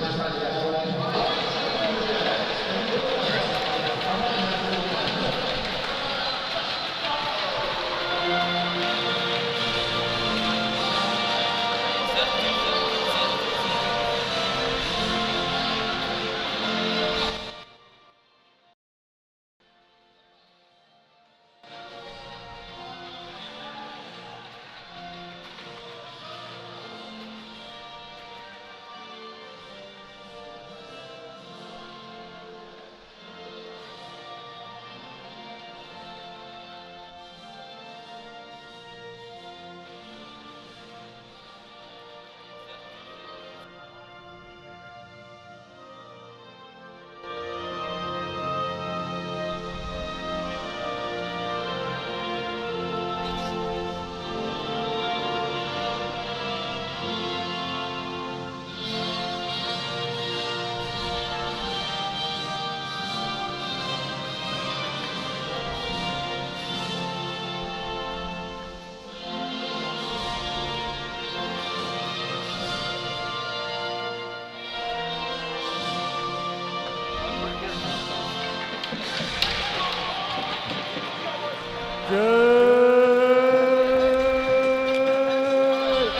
Good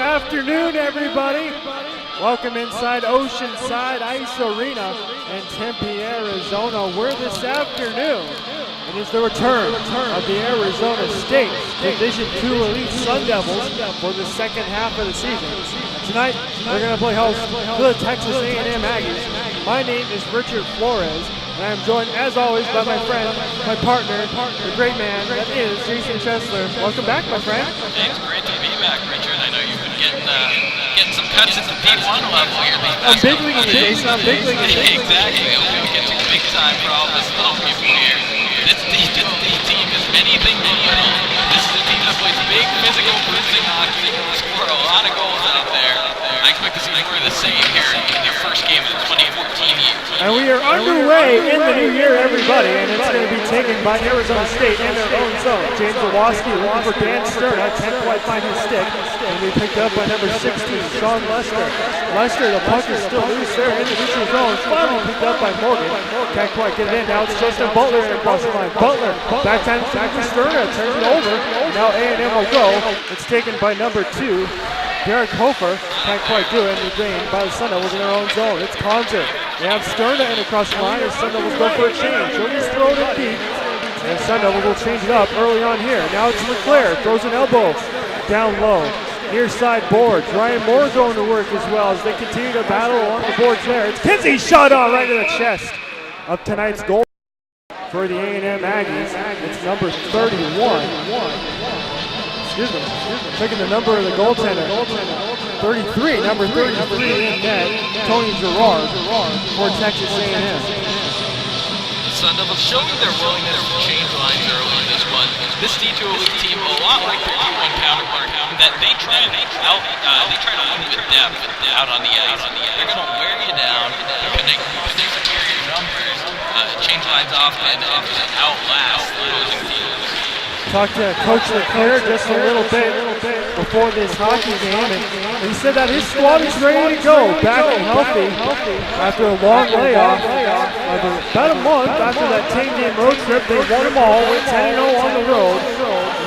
afternoon, everybody. Welcome inside Oceanside Ice Arena in Tempe, Arizona, where this afternoon it is the return of the Arizona State Division II Elite Sun Devils for the second half of the season. Tonight, we're going to play host to the Texas A&M Aggies. My name is Richard Flores, and I am joined, as always, by my friend, my partner, the great man that is Jason Chesler. Welcome back, my friend. Hey, it's great to be back, Richard. I know you've been getting some cuts at the D1 level here. I'm big leaguing you, Jason. I'm big leaguing you. Exactly. I hope we get to big time for all of us little people here. This team is anything but little. This is a team that plays big, physical, bruising hockey. Score a lot of goals out there. I expect to see more of the same here in their first game of the 2014 year. And we are underway in the new year, everybody, and it's going to be taken by Arizona State in their own zone. James Zawoski looking for Dan Sterna, can't quite find his stick, and we picked up by number 16, Sean Lester. Lester, the puck is still loose there in the neutral zone, finally picked up by Morgan. Can't quite get it in. Now it's Justin Butler across the line. Butler, backhand to Sterna, turns it over. Now A&M will go. It's taken by number 2. Derek Hofer can't quite do it, and gained by the Sun Devils in their own zone. It's Conzer. They have Sterna in across the line, and Sun Devils go for a change. He'll just throw it in deep, and Sun Devils will change it up early on here. Now it's LeClaire, throws an elbow down low. Near side boards. Ryan Moore going to work as well as they continue to battle along the boards there. It's Kinsey shot on right to the chest of tonight's goal for the A&M Aggies. It's number 31. Excuse me, taking the number of the goaltender. 33, number 33 in net, Tony Gerard for Texas A&M. Sun Devils showing their willingness to change lines early in this one. This D2 Elite team, a lot like their D1 counterpart, that they try to win with depth out on the ice. They're going to wear you down, because they superior numbers, change lines often, and outlast the opposing teams. Talked to Coach LeClaire just a little bit before this hockey game, and he said that his squad is ready to go, back and healthy after a long layoff. About a month after that 10-game road trip, they won them all, went 10-0 on the road.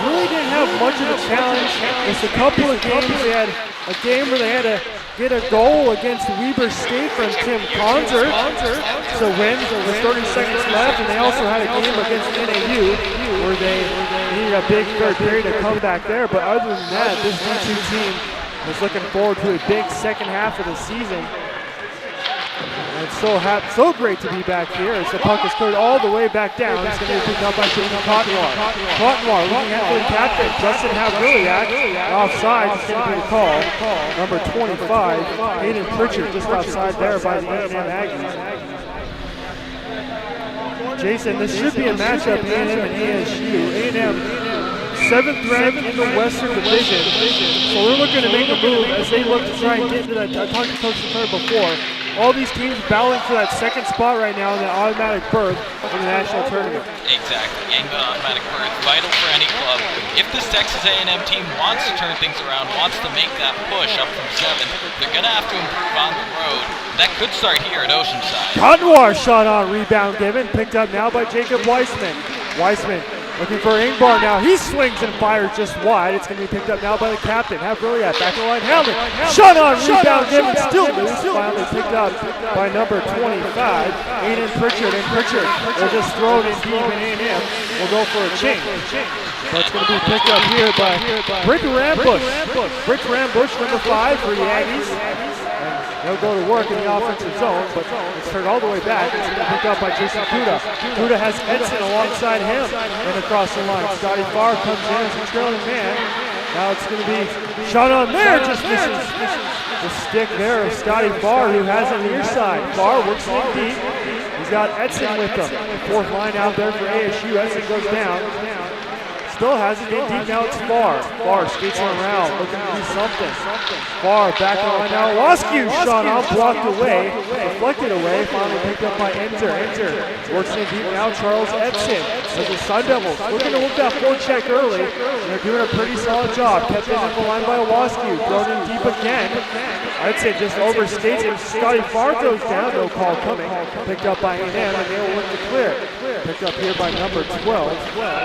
Really didn't have much of a challenge. Just a couple of games. They had a game where they had to get a goal against Weber State from Tim Conzer to win with 30 seconds left, and they also had a game against NAU where they needed a big third period to come back there. But other than that, this D2 team is looking forward to a big second half of the season. And it's so great to be back here as the puck is cleared all the way back down. It's going to be picked up by Jason Cotnoir. Cotnoir looking at the captain, Justin Havrilliak. Offside is going to be the call. Number 25, Aiden Pritchard, just outside there by the A&M Aggies. Jason, this should be a matchup, A&M and ASU. A&M, 7th ranked in the Western Division. So we're looking to make a move as they look to try and get into that. I talked to Coach LeClaire before. All these teams battling for that second spot right now in the automatic berth in the national tournament. Exactly, getting the automatic berth, vital for any club. If this Texas A&M team wants to turn things around, wants to make that push up from 7th, they're going to have to improve on the road. that could start here at Oceanside. Conwar shot on, rebound given, picked up now by Jacob Weissman. Weissman looking for Ingbar now. He swings and fires just wide. It's going to be picked up now by the captain. Have really at back of the line. Hamlin. Shot on, rebound given, still loose. Finally picked up by number 25, Aiden Pritchard. And Pritchard will just throw it in deep, and A&M will go for a change. But it's going to be picked up here by Brick Rambush. Brick Rambush, number 5 for the Aggies. They'll go to work in the offensive zone, but it's turned all the way back. It's going to be picked up by Jason Kuda. Kuda has Edson alongside him and across the line. Scotty Farr comes in as a trailing man. Now it's going to be shot on there, just misses the stick there of Scotty Farr, who has it near side. Farr works in deep. He's got Edson with him. Fourth line out there for ASU. Edson goes down. Still has it in deep, now it's Farr. Farr skates around, looking to do something. Farr back on line now. Waskew shot on, blocked away, deflected away, finally picked up by Enter. Enter works in deep now, Charles Edson. As the Sun Devils looking to work that forecheck early. They're doing a pretty solid job. Kept in the line by Waskew, thrown in deep again. I'd say just overskates it. Scotty Farr goes down, no call coming. Picked up by A&M, and they will look to clear. Picked up here by number 12,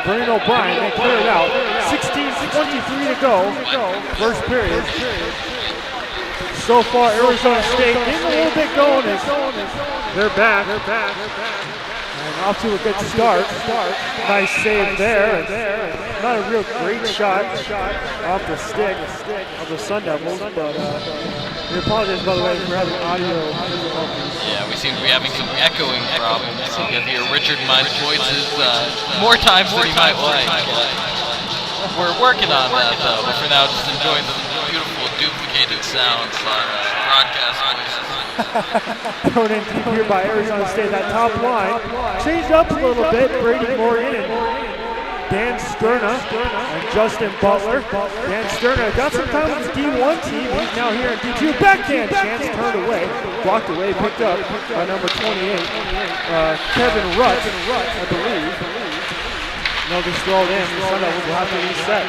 Brennan O'Brien. They clear it out. 16:23 to go. First period. So far, Arizona State getting a little bit going. They're back. And off to a good start. Nice save there. Not a real great shot off the stick of the Sun Devils, but we apologize, by the way, for having audio difficulties. Yeah, we seem to be having some echoing problems. You can hear Richard and Mine's voices more times than you might like. We're working on that, though, but for now, just enjoying the beautiful duplicated sounds on broadcast voices. Thrown in deep here by Arizona State. That top line changed up a little bit. Brady Morgan and Dan Sterna and Justin Butler. Dan Sterna got some time with the D1 team. He's now here in D2. Backhand chance turned away. Blocked away, picked up by number 28. Kevin Rutt, I believe. No, just throw it in. The Sun Devils will have to reset.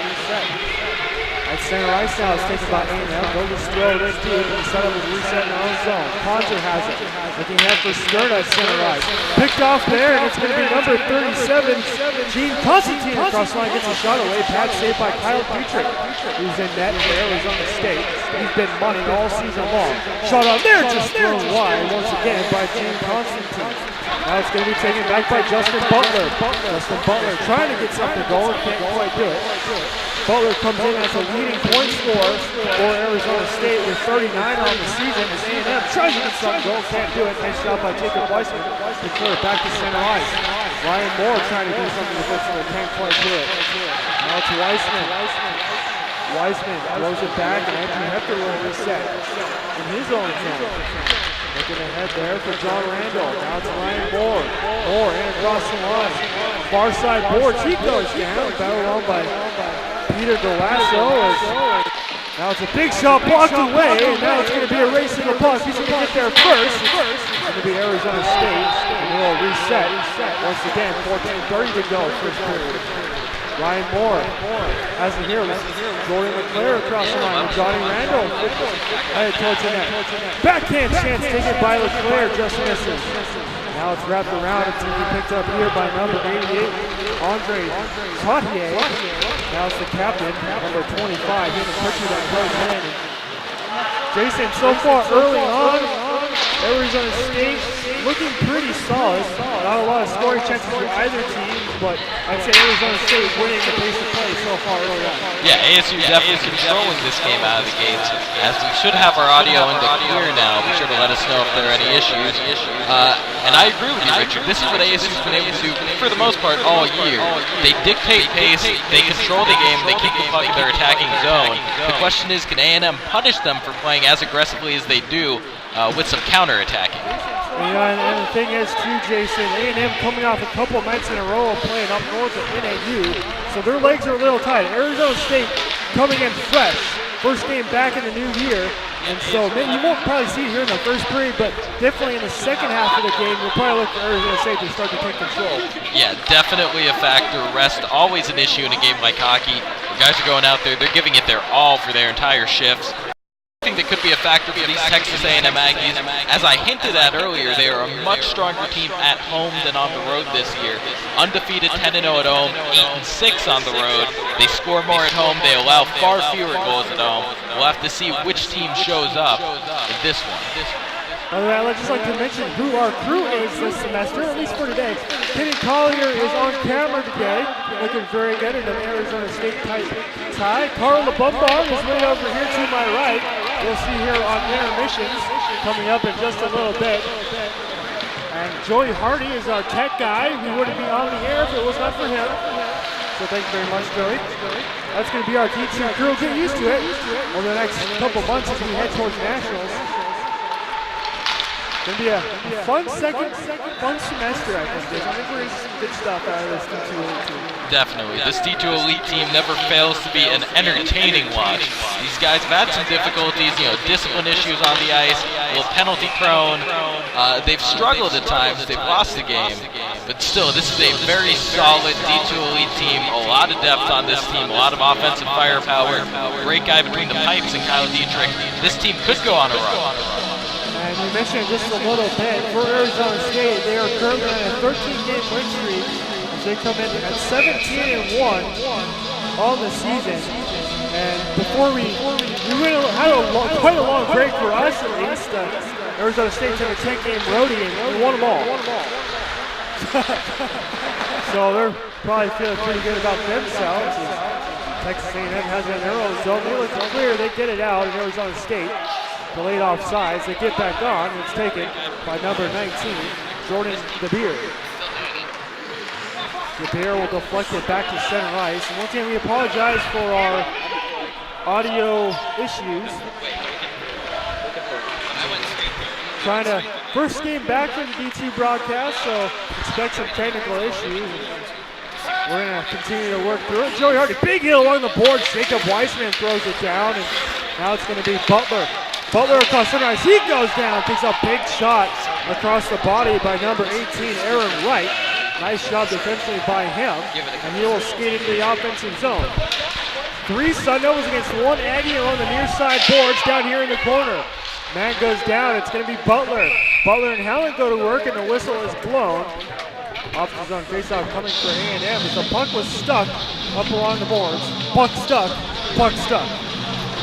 At center ice now, it's taken by A&M. They'll just throw it in deep, and the Sun Devils reset in their own zone. Ponzer has it. Looking ahead for Sterna at center ice. Picked off there, and it's going to be number 37, Gene Constantine across the line, gets a shot away. Pad saved by Kyle Dietrich, who's in net for Arizona State. He's been money all season long. Shot out there, just thrown wide once again by Gene Constantine. Now it's going to be taken back by Justin Butler. Justin Butler trying to get something going, can't quite do it. Butler comes in as a leading point scorer for Arizona State with 39 on the season. As A&M tries to get something going, can't do it. Nice shot by Jacob Weissman to clear it back to center ice. Ryan Moore trying to do something with this one, can't quite do it. Now it's Weissman. Weissman throws it back, and Andrew Hefter will reset in his own zone. Looking ahead there for John Randall. Now it's Ryan Moore. Moore in across the line. Far side boards. He goes down. Battled on by Peter Galasso. Now it's a big shot blocked away. And now it's going to be a race to the puck. He's going to get there first. It's going to be Arizona State. And they will reset. Once again, 14:30 to go. First period. Ryan Moore has it here. Jordan LeClaire across the line with Johnny Randall. Headed towards the net. Backhand chance taken by LeClaire, just misses. Now it's wrapped around. It's going to be picked up here by number 88, Andre Cotier. Now it's the captain, number 25. He's the pitcher that goes in. Jason, so far early on, Arizona State looking pretty solid. Not a lot of scoring chances for either team, but I'd say Arizona State winning the pace of play so far early on. Yeah, ASU definitely controlling this game out of the gates. As we should have our audio in the clear now, be sure to let us know if there are any issues. And I agree with you, Richard. This is what ASU's been able to do for the most part all year. They dictate pace, they control the game, they keep the puck in their attacking zone. The question is, can A&M punish them for playing as aggressively as they do with some counter-attacking? And the thing is, too, Jason, A&M coming off a couple nights in a row of playing up north of NAU, so their legs are a little tight. Arizona State coming in fresh, first game back in the new year, and so you won't probably see it here in the first period, but definitely in the second half of the game, you'll probably look for Arizona State to start to take control. Yeah, definitely a factor. Rest always an issue in a game like hockey. The guys are going out there, they're giving it their all for their entire shifts. think that could be a factor for these Texas A&M Aggies. As I hinted at earlier, they are a much stronger team at home than on the road this year. Undefeated 10-0 at home, 8-6 on the road. They score more at home. They allow far fewer goals at home. We'll have to see which team shows up in this one. All right, I'd just like to mention who our crew is this semester, at least for today. Kenny Collier is on camera today, looking very good in an Arizona State type tie. Carla Bombard is right over here to my right. We'll see here on intermissions coming up in just a little bit. And Joey Hardy is our tech guy. We wouldn't be on the air if it was not for him. So thank you very much, Joey. That's going to be our D2 crew. Get used to it over the next couple months as we head towards nationals. It's going to be a fun fun semester, I think. I think we're going to see some good stuff out of this D2 Elite team. Definitely. This D2 Elite team never fails to be an entertaining watch. These guys have had some difficulties, discipline issues on the ice, a little penalty prone. They've struggled at times. They've lost the game. But still, this is a very solid D2 Elite team. A lot of depth on this team. A lot of offensive firepower. Great guy between the pipes and Kyle Dietrich. This team could go on a run. And you mentioned just a little bit, for Arizona State, they are currently on a 13-game win streak as they come in at 17-1 on the season. And before we had quite a long break for us at least. Arizona State took a 10-game roadie and we won them all. So they're probably feeling pretty good about themselves. Texas A&M has it in their own zone. They look clear, they get it out in Arizona State. Delayed offsides, they get back on, and it's taken by number 19, Jordan DeBeer. DeBeer will deflect it back to center ice. And once again, we apologize for our audio issues. Trying to, first game back for the D2 broadcast, so expect some technical issues. We're going to continue to work through it. Joey Hardy, big hit along the boards. Jacob Weissman throws it down, and now it's going to be Butler. Butler across center ice, he goes down, takes a big shot across the body by number 18, Aaron Wright. Nice job defensively by him, and he will skate into the offensive zone. 3 Sun Devils against 1 Aggie along the near side boards down here in the corner. Man goes down, it's going to be Butler. Butler and Helen go to work, and the whistle is blown. Offensive zone faceoff coming for A&M as the puck was stuck up along the boards. Puck stuck, puck stuck.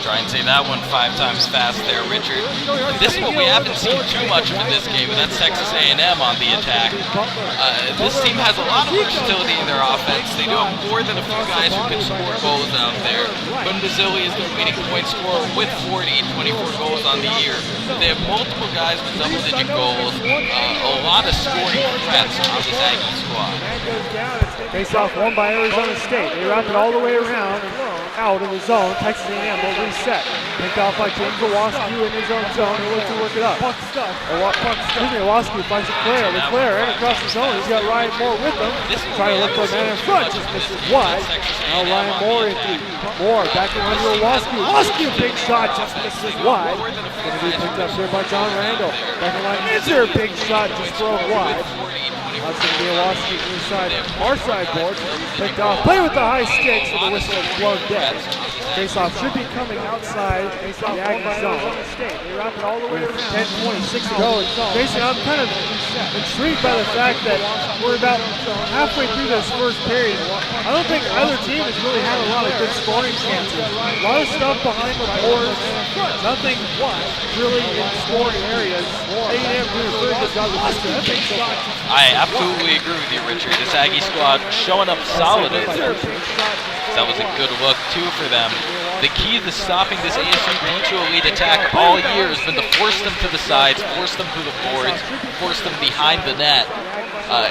Try and say that one 5 times fast there, Richard. And this is what we haven't seen too much of in this game, and that's Texas A&M on the attack. This team has a lot of versatility in their offense. They do have more than a few guys who can score goals out there. Bundazili is the leading point scorer with 24 goals on the year. They have multiple guys with double-digit goals. A lot of scoring threats on this Aggie squad. Face off won by Arizona State. They wrap it all the way around and out in the zone. Texas A&M will reset. Picked off by James Owoski in his own zone. He'll look to work it up. Owoski finds Leclaire. Leclaire and across the zone. He's got Ryan Moore with him. Trying to look for a man in front. Just misses wide. Now Ryan Moore in deep. Moore back in under Owoski. Owoski, a big shot. Just misses wide. Going to be picked up here by John Randall. Back in line. Is there a big shot? Just thrown wide. That's going to be Owoski inside our side board. Picked off. Play with the high sticks, and the whistle is blown dead. Faceoff should be coming outside the Aggie zone. They wrap it all the way around. 10:26 to go. Basically, I'm kind of intrigued by the fact that we're about halfway through this first period. I don't think either team has really had a lot of good scoring chances. A lot of stuff behind the boards. Nothing really in scoring areas. A&M doing a very good job of this. I absolutely agree with you, Richard. This Aggie squad showing up solid over there. That was a good look, too, for them. The key to stopping this ASU D2 Elite attack all year has been to force them to the sides, force them to the boards, force them behind the net.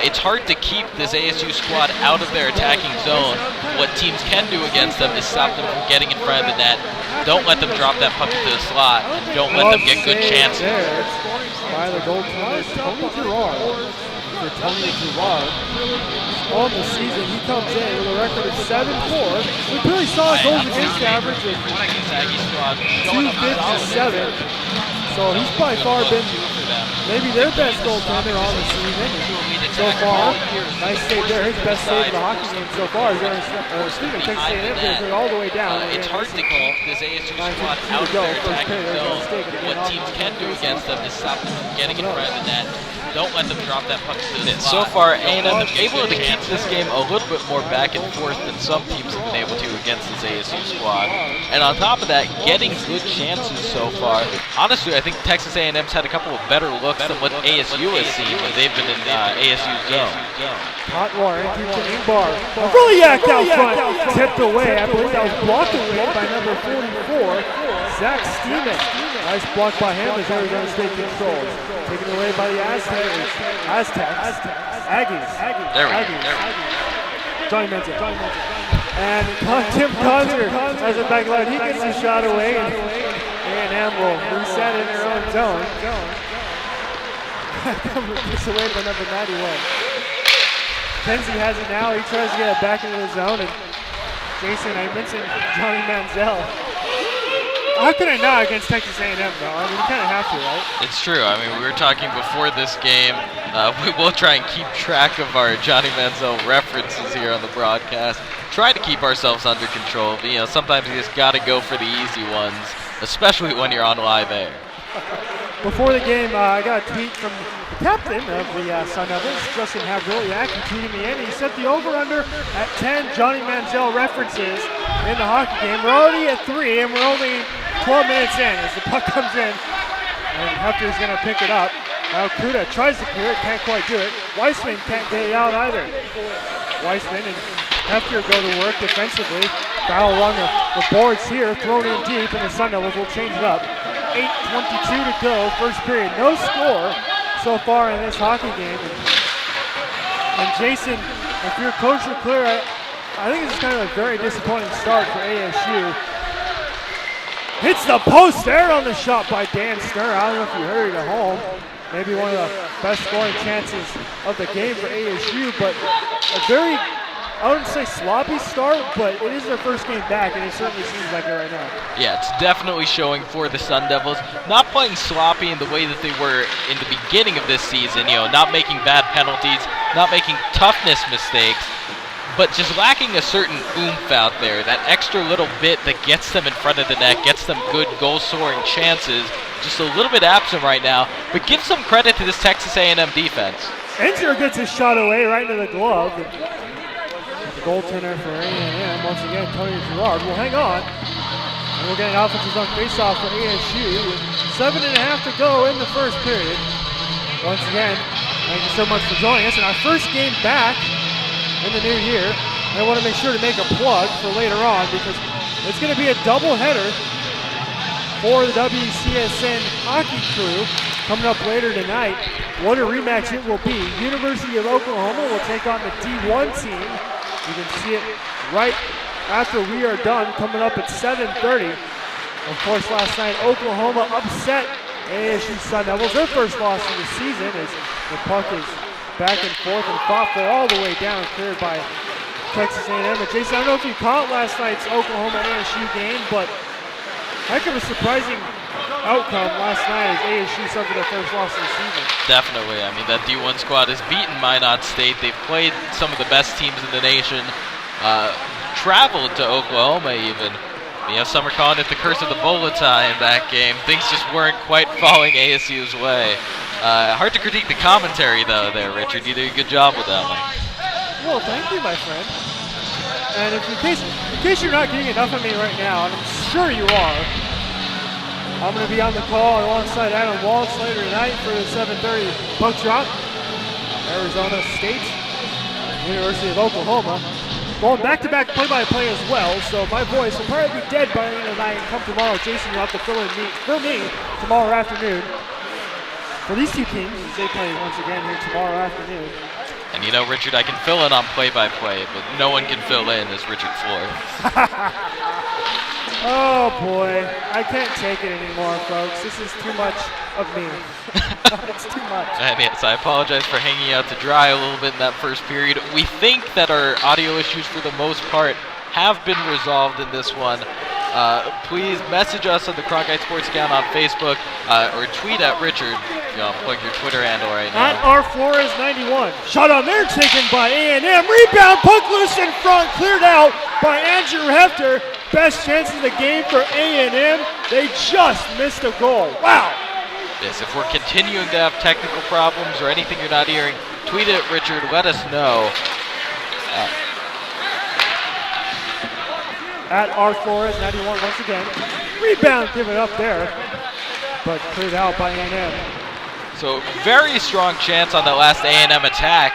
It's hard to keep this ASU squad out of their attacking zone. What teams can do against them is stop them from getting in front of the net. Don't let them drop that puck into the slot. Don't let them get good chances. By the goaltender, Tony Girard. For Tony Girard. On the season, he comes in with a record of 7-4. We really saw a goals against average of 257. So he's by far been maybe their best goaltender on the season. so far. Nice save there. His best save of the hockey game so far. Texas A&M all the way down. It's hard to keep this ASU squad out of their attacking zone. What teams can do against them is stop them from getting in front of the net. Don't let them drop that puck to the slot. So far, A&M able to keep this game a little bit more back and forth than some teams have been able to against this ASU squad. And on top of that, getting good chances so far. Honestly, I think Texas A&M's had a couple of better looks than what ASU has seen when they've been in ASU's zone. Hot water into Ingbar. Really yacked out front. Tipped away. I believe that was blocked away by number 44, Zach Steeman. Nice block by him as Arizona State controls. Taken away by the Aztecs. Aggies. There we go. Johnny Menzel. And Tim Conzer has a back line. He gets the shot away, and A&M will reset in their own zone. Gets away by number 91. Kenzie has it now. He tries to get it back into the zone. And Jason, I mentioned Johnny Manziel. How can I not against Texas A&M, though? I mean, you kind of have to, right? It's true. I mean, we were talking before this game. We will try and keep track of our Johnny Manziel references here on the broadcast. Try to keep ourselves under control. But, you know, sometimes you just got to go for the easy ones, especially when you're on live air. Before the game, I got a tweet from the captain of the Sun Devils, Justin Havrilliak. He tweeted me in. He set the over-under at 10 Johnny Manziel references in the hockey game. We're already at 3, and we're only 12 minutes in as the puck comes in. And Hefter's going to pick it up. Now Kuda tries to clear it, can't quite do it. Weissman can't get it out either. Weissman and Hefter go to work defensively. Battle along the boards here, thrown in deep, and the Sun Devils will change it up. 8:22 to go, first period. No score so far in this hockey game. And Jason, if you're coach or clear, I think this is kind of a very disappointing start for ASU. Hits the post there on the shot by Dan Stern. I don't know if you heard it at home. Maybe one of the best scoring chances of the game for ASU, but a very, I wouldn't say sloppy start, but it is their first game back, and it certainly seems like it right now. Yeah, it's definitely showing for the Sun Devils. Not playing sloppy in the way that they were in the beginning of this season, you know, not making bad penalties, not making toughness mistakes, but just lacking a certain oomph out there, that extra little bit that gets them in front of the net, gets them good goal-scoring chances. Just a little bit absent right now, but give some credit to this Texas A&M defense. Enzer gets his shot away right into the glove. The goaltender for A&M, once again, Tony Girard will hang on. And we'll get an offensive zone face-off for ASU with 7.5 to go in the first period. Once again, thank you so much for joining us in our first game back in the new year. I want to make sure to make a plug for later on because it's going to be a doubleheader for the WCSN hockey crew coming up later tonight. What a rematch it will be. University of Oklahoma will take on the D1 team. You can see it right after we are done, coming up at 7:30. Of course, last night, Oklahoma upset ASU Sun Devils, their first loss of the season as the puck is back and forth and fought for all the way down, cleared by Texas A&M. But Jason, I don't know if you caught last night's Oklahoma ASU game, but heck of a surprising outcome last night as ASU suffered their first loss of the season. Definitely. I mean, that D1 squad has beaten Minot State. They've played some of the best teams in the nation, traveled to Oklahoma even. You know, some are calling it the curse of the Volatai in that game. Things just weren't quite falling ASU's way. Hard to critique the commentary, though, there, Richard. You did a good job with that one. Well, thank you, my friend. And in case you're not getting enough of me right now, and I'm sure you are, I'm going to be on the call alongside Adam Walsh later tonight for the 7:30 puck drop. Arizona State, University of Oklahoma. Going back-to-back play-by-play as well, so my voice will probably be dead by the end of the night. And come tomorrow, Jason, you'll have to fill me tomorrow afternoon. For these two teams, they play once again here tomorrow afternoon. And you know, Richard, I can fill in on play-by-play, but no one can fill in as Richard Floyd. Oh boy, I can't take it anymore, folks. This is too much of me. It's too much. And yes, I apologize for hanging out to dry a little bit in that first period. We think that our audio issues, for the most part, have been resolved in this one. please message us on the Cronkite Sports account on Facebook or tweet at Richard. Plug your Twitter handle right now. At R Flores 91. Shot on there taken by A&M. Rebound, puck loose in front, cleared out by Andrew Hefter. Best chance of the game for A&M. They just missed a goal. Wow. Yes, if we're continuing to have technical problems or anything you're not hearing, tweet it, Richard. Let us know. At R Flores 91 once again. Rebound given up there, but cleared out by A&M. So very strong chance on that last A&M attack.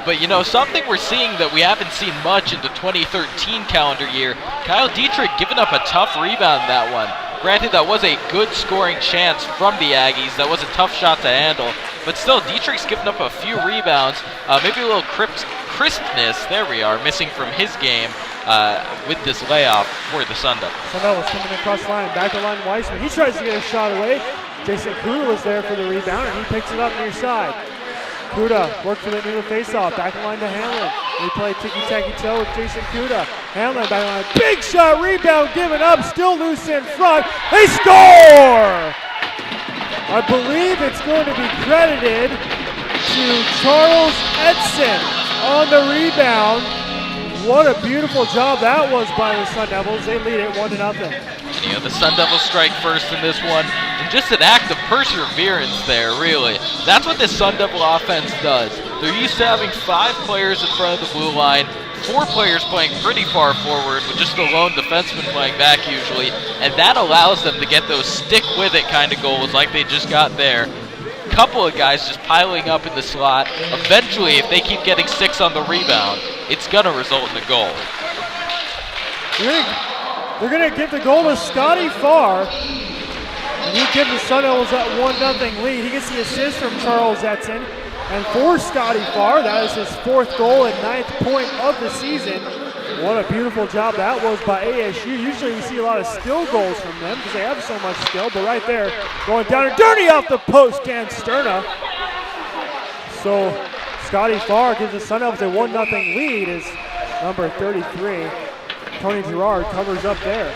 But you know, something we're seeing that we haven't seen much in the 2013 calendar year, Kyle Dietrich giving up a tough rebound in that one. Granted, that was a good scoring chance from the Aggies. That was a tough shot to handle. But still, Dietrich's given up a few rebounds. Maybe a little crispness, there we are, missing from his game with this layoff for the Sun Devils. Sun Devils coming across the line, back to line Weissman. He tries to get a shot away. Jason Kuda was there for the rebound, and he picks it up near side. Kuda worked for the new face-off, back in line to Hanlon. We play ticky-tacky-toe with Jason Kuda. Hanlon back in line, big shot, rebound given up, still loose in front. They score! I believe it's going to be credited to Charles Edson on the rebound. What a beautiful job that was by the Sun Devils. They lead it 1-0. And, you know, the Sun Devils strike first in this one. And just an act of perseverance there, really. That's what this Sun Devil offense does. They're used to having 5 players in front of the blue line, 4 players playing pretty far forward with just a lone defenseman playing back usually. And that allows them to get those stick-with-it kind of goals like they just got there. Couple of guys just piling up in the slot. Eventually, if they keep getting 6 on the rebound, it's going to result in a goal. They're going to give the goal to Scotty Farr. And he gives the Sun Devils that 1-0 lead. He gets the assist from Charles Edson. And for Scotty Farr, that is his 4th goal and 9th point of the season. What a beautiful job that was by ASU. Usually we see a lot of skill goals from them because they have so much skill, but right there, going down and dirty off the post, Dan Sterna. So Scotty Farr gives the Sun Devils a 1-0 lead as number 33, Tony Gerard, covers up there.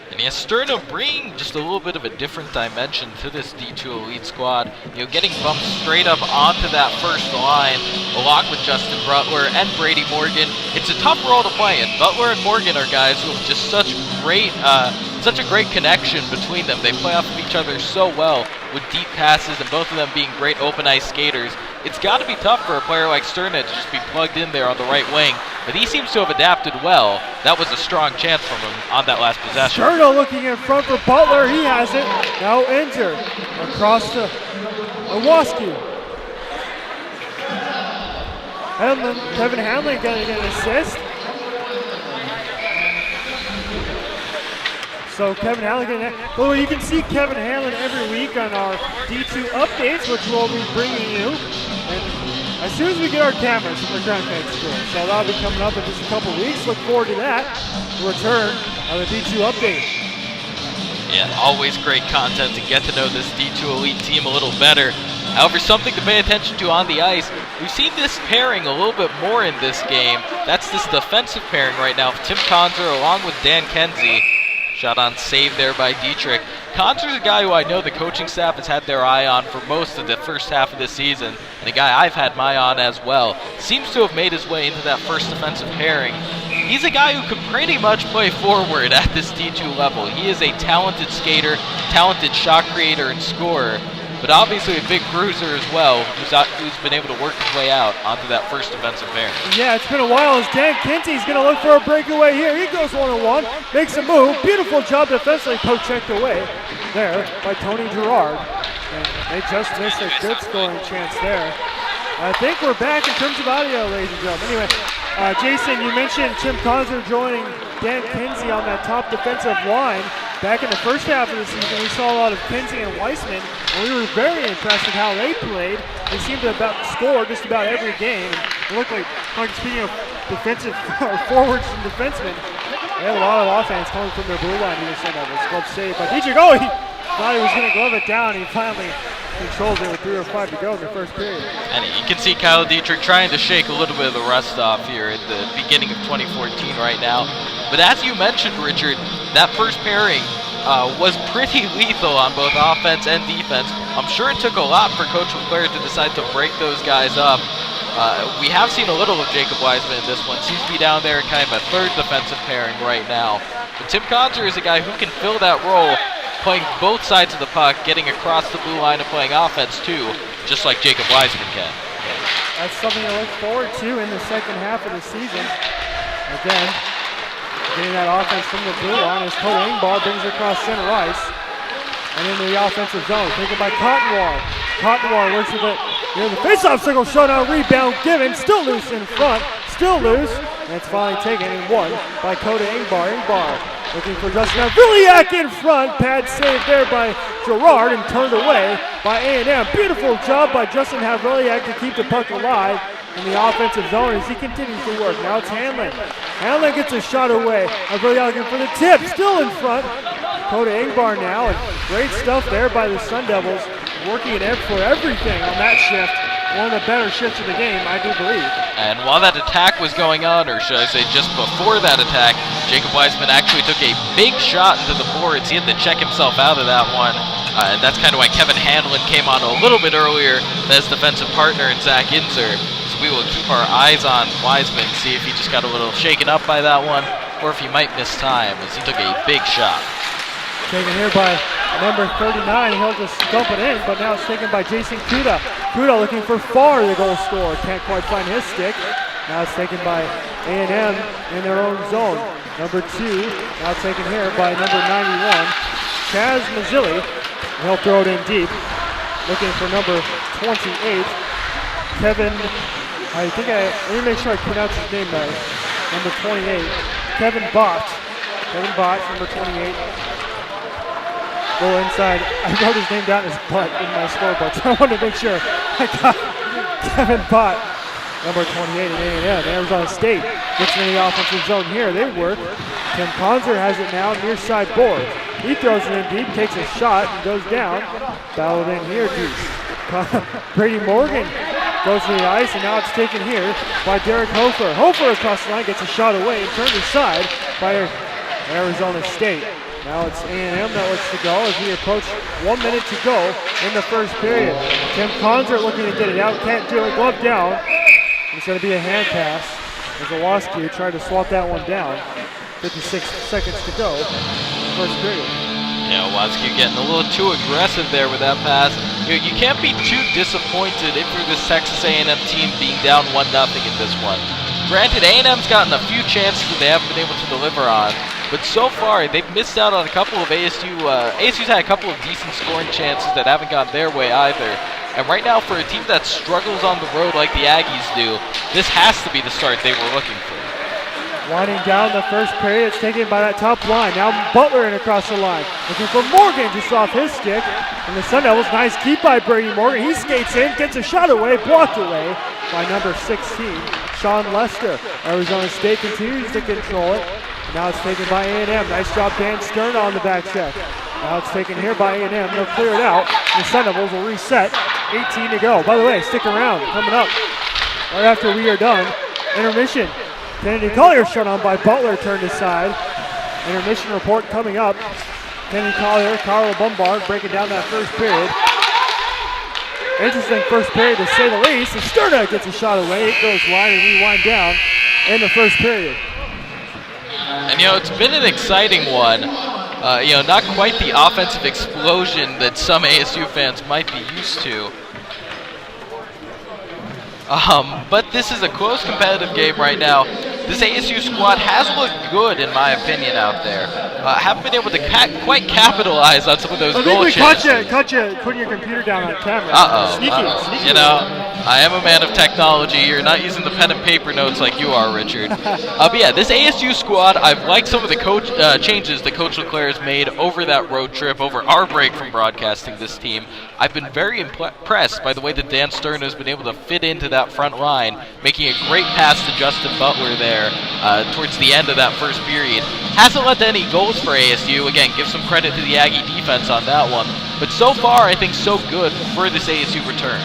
And yes, Sterna bringing just a little bit of a different dimension to this D2 Elite squad. You know, getting bumped straight up onto that first line, along with Justin Butler and Brady Morgan. It's a tough role to play in. Butler and Morgan are guys who have just such a great connection between them. They play off of each other so well with deep passes, and both of them being great open ice skaters. It's got to be tough for a player like Sterna to just be plugged in there on the right wing, but he seems to have adapted well. That was a strong chance from him on that last possession. Sterna looking in front for Butler. He has it. Now Inzer across to Iwaski. Kevin Hanlon getting an assist. So Kevin Hanlon getting that. Well, you can see Kevin Hanlon every week on our D2 updates, which we'll be bringing you. And as soon as we get our cameras from the Cronkite School. So that'll be coming up in just a couple weeks. Look forward to that. The return of the D2 update. Yeah, always great content to get to know this D2 Elite team a little better. However, something to pay attention to on the ice. We've seen this pairing a little bit more in this game. That's this defensive pairing right now. Tim Conzer along with Dan Kenzie. Shot on save there by Dietrich. Conzer's a guy who I know the coaching staff has had their eye on for most of the first half of the season, and a guy I've had my eye on as well. Seems to have made his way into that first defensive pairing. He's a guy who could pretty much play forward at this D2 level. He is a talented skater, talented shot creator and scorer, but obviously a big bruiser as well, who's been able to work his way out onto that first defensive pairing. Yeah, it's been a while as Dan Kinsey's going to look for a breakaway here. He goes 1-on-1, makes a move. Beautiful job defensively, poke checked away there by Tony Gerard. And they just missed a good scoring chance there. I think we're back in terms of audio, ladies and gentlemen. Anyway, Jason, you mentioned Tim Conzer joining Dan Kinsey on that top defensive line. Back in the first half of the season, we saw a lot of Kinsey and Weissman, and we were very impressed with how they played. They seemed to score just about every game. It looked like speaking of defensive forwards and defensemen, they had a lot of offense coming from their blue line. He was saying that was glove save by Dietrich. Oh, he thought he was going to glove it down. He finally controls it with 3 or 5 to go in the first period. And you can see Kyle Dietrich trying to shake a little bit of the rust off here at the beginning of 2014 right now. But as you mentioned, Richard, that first pairing was pretty lethal on both offense and defense. I'm sure it took a lot for Coach LeClaire to decide to break those guys up. We have seen a little of Jacob Wiseman in this one. Seems to be down there in kind of a third defensive pairing right now. But Tim Conzer is a guy who can fill that role, playing both sides of the puck, getting across the blue line and playing offense too, just like Jacob Wiseman can. That's something to look forward to in the second half of the season. Again, getting that offense from the blue line as Cody Ingbar brings it across center ice. And into the offensive zone, taken by Cottonwall. Cottonwall works with it near the faceoff circle, showdown, rebound given, still loose in front, still loose. And it's finally taken and won by Cody Ingbar. Ingbar looking for Justin Havrilyak in front. Pad saved there by Gerard and turned away by A&M. Beautiful job by Justin Havrilyak to keep the puck alive in the offensive zone as he continues to work. Now it's Hanlon. Hanlon gets a shot away. Havrilyak looking for the tip, still in front. Cody Ingbar now, and great stuff there by the Sun Devils, working it for everything on that shift. One of the better shifts of the game, I do believe. And while that attack was going on, or should I say just before that attack, Jacob Wiseman actually took a big shot into the boards. He had to check himself out of that one. And that's kind of why Kevin Hanlon came on a little bit earlier as defensive partner in Zach Inzer. So we will keep our eyes on Wiseman, see if he just got a little shaken up by that one, or if he might miss time as he took a big shot. Taken here by number 39, he'll just dump it in, but now it's taken by Jason Kuda. Kuda looking for Farr, the goal scorer, can't quite find his stick. Now it's taken by A&M in their own zone. Number 2, now taken here by number 91, Chaz Mazzilli. He'll throw it in deep, looking for number 28, Kevin, let me make sure I pronounce his name right. Number 28, Kevin Bott. Kevin Bott, number 28. Go inside. I wrote his name down as Butt in my scorebook, so I wanted to make sure I got Kevin Bott, number 28 at A&M. Arizona State gets in the offensive zone here. They work. Tim Conzer has it now near side boards. He throws it in deep, takes a shot, and goes down. Battled in here, deep. Brady Morgan goes to the ice, and now it's taken here by Derek Hofer. Hofer across the line gets a shot away and turned aside by Arizona State. Now it's A&M that looks to go as we approach 1 minute to go in the first period. Tim Conzer looking to get it out, can't do it, glove down. It's going to be a hand pass as Zawoski tried to swat that one down. 56 seconds to go in the first period. Yeah, Watsky getting a little too aggressive there with that pass. You can't be too disappointed if you're this Texas A&M team being down 1-0 in this one. Granted, A&M's gotten a few chances that they haven't been able to deliver on, but so far they've missed out on a couple of ASU's had a couple of decent scoring chances that haven't gone their way either. And right now, for a team that struggles on the road like the Aggies do, this has to be the start they were looking for. Winding down the first period, it's taken by that top line. Now Butler in across the line. Looking for Morgan just off his stick. And the Sun Devils, nice keep by Brady Morgan. He skates in, gets a shot away, blocked away by number 16, Sean Lester. Arizona State continues to control it. Now it's taken by A&M. Nice job, Dan Stern on the back check. Now it's taken here by A&M. They'll clear it out. The Sun Devils will reset. 18 to go. By the way, stick around. Coming up right after we are done. Intermission. Kennedy Collier shut on by Butler, turned aside. Intermission report coming up. Kennedy Collier, Carlo Bombard breaking down that first period. Interesting first period to say the least. And Sterna gets a shot away. It goes wide and we wind down in the first period. And it's been an exciting one. Not quite the offensive explosion that some ASU fans might be used to. But this is a close competitive game right now. This ASU squad has looked good, in my opinion, out there. Haven't been able to quite capitalize on some of those goal chances. Caught you putting your computer down on camera. Sneaky. I am a man of technology. You're not using the pen and paper notes like you are, Richard. But yeah, this ASU squad, I've liked some of the changes that Coach LeClaire has made over that road trip, over our break from broadcasting this team. I've been very impressed by the way that Dan Stern has been able to fit into that front line, making a great pass to Justin Butler there towards the end of that first period. Hasn't led to any goals for ASU. Again, give some credit to the Aggie defense on that one. But so far, I think so good for this ASU return.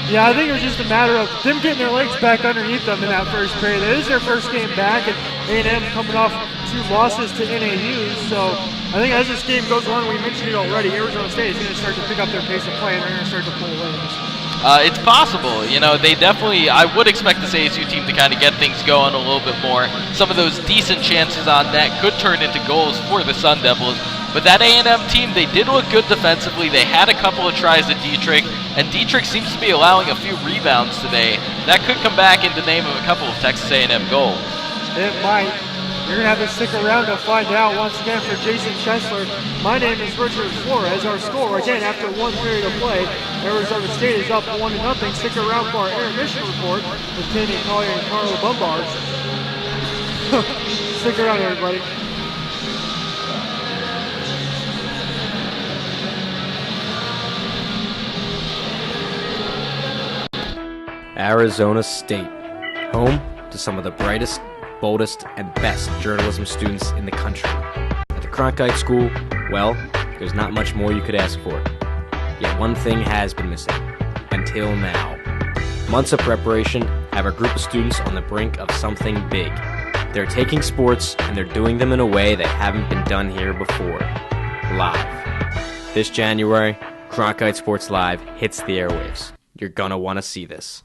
Yeah, I think it was just a matter of them getting their legs back underneath them in that first period. It is their first game back, and A&M coming off 2 losses to NAU. So I think as this game goes on, we mentioned it already, Arizona State is going to start to pick up their pace of play, and they're going to start to pull wins. It's possible. You know, they definitely, I would expect this ASU team to kind of get things going a little bit more. Some of those decent chances on net could turn into goals for the Sun Devils. But that A&M team, they did look good defensively. They had a couple of tries at Dietrich, and Dietrich seems to be allowing a few rebounds today. That could come back in the name of a couple of Texas A&M goals. It might. You're going to have to stick around to find out. Once again, for Jason Chesler, my name is Richard Flores. Our score, again, after 1 period of play, Arizona State is up 1-0. Stick around for our intermission report with Kenny Collier and Carlo Bombard. Stick around, everybody. Arizona State, home to some of the brightest, boldest, and best journalism students in the country. At the Cronkite School, well, there's not much more you could ask for. Yet one thing has been missing, until now. Months of preparation have a group of students on the brink of something big. They're taking sports, and they're doing them in a way that haven't been done here before. Live. This January, Cronkite Sports Live hits the airwaves. You're gonna want to see this.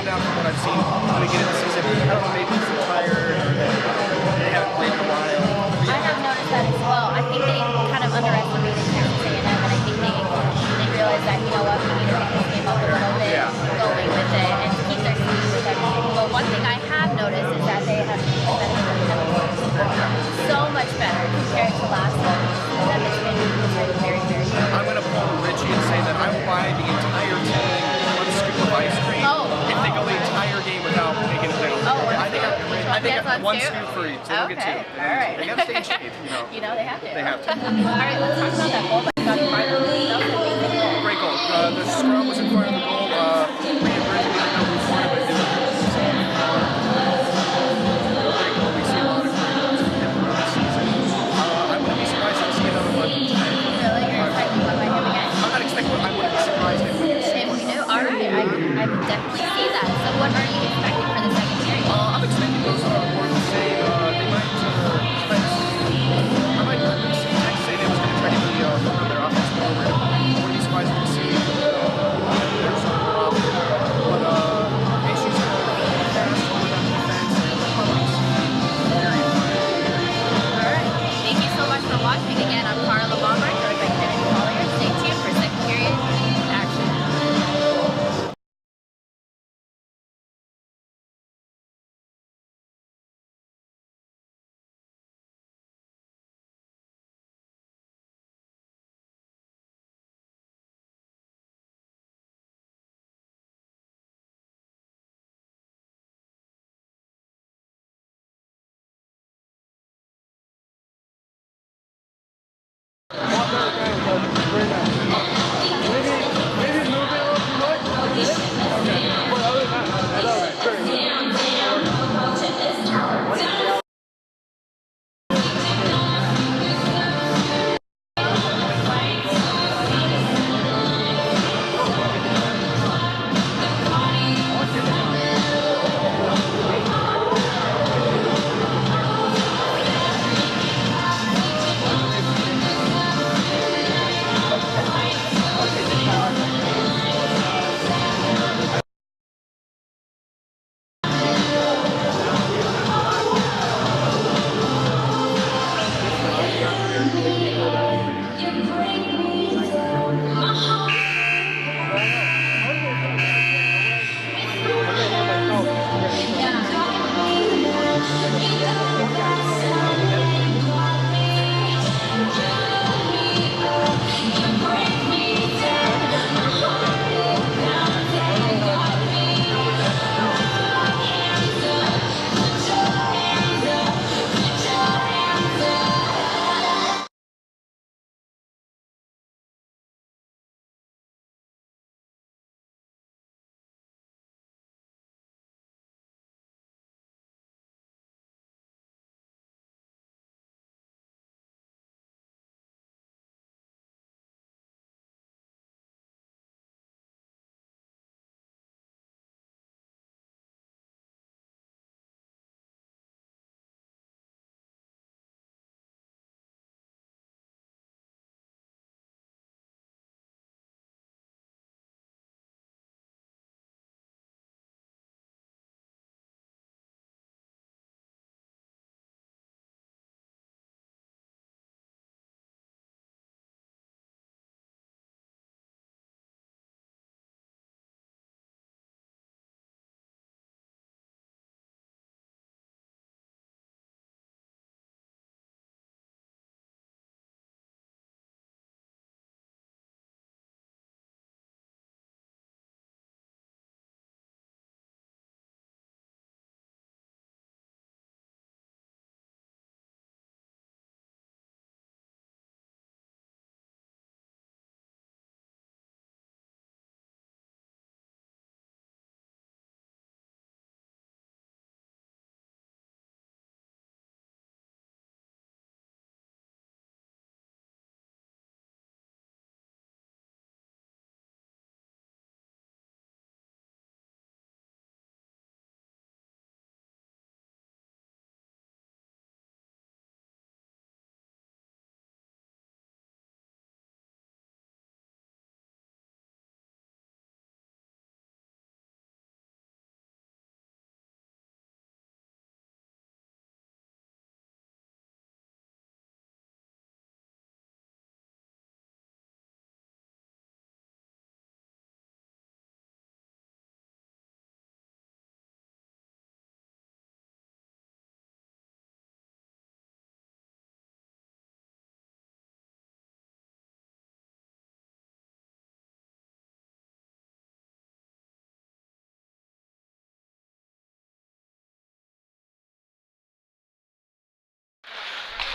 stand out from what I've seen when we get into the season? I don't know, maybe it's tired or they haven't played in a while. I have noticed that as well. I think they kind of underestimated Texas A&M, and I think they realized that, you know what, we need to pick this game up a little bit, going with it, and keep their speed with everything. But one thing I have noticed is that they have so much better compared to last year. That it's been very, very, very good. I'm going to pull Richie and say that I will buy the entire team one scoop of ice cream if they go the entire game without making it down. Oh, I think I have one two? scoop for each, so they'll get two. All right. They got to stay in shape, you know. You know, they have to. They have to. All right, let's talk about that goal that you got in front of them. Great goal. The scrum was in front of the goal. Me and Bridget didn't know who scored it, but it was great goal. We see a lot of great goals in the season. I wouldn't be surprised to see another one tonight. Really? You're expecting one by him again? I'm not expecting one. I wouldn't be surprised if we do. If we do? All right. I would definitely see that. So what are you expecting for the second period? I'm expecting those more the same. They might I might see Texas A&M was going to try to be run their offense forward. I wouldn't be surprised to see their score up. But ASU's going to be fast, hold on defense, and they'll probably see All right. Thank you so much for watching. Again, I'm Carla Baumgartner, joined by Kennedy Collier. Stay tuned for second period action. Maybe move it a little too much. Okay. But other than that, I thought it was very good.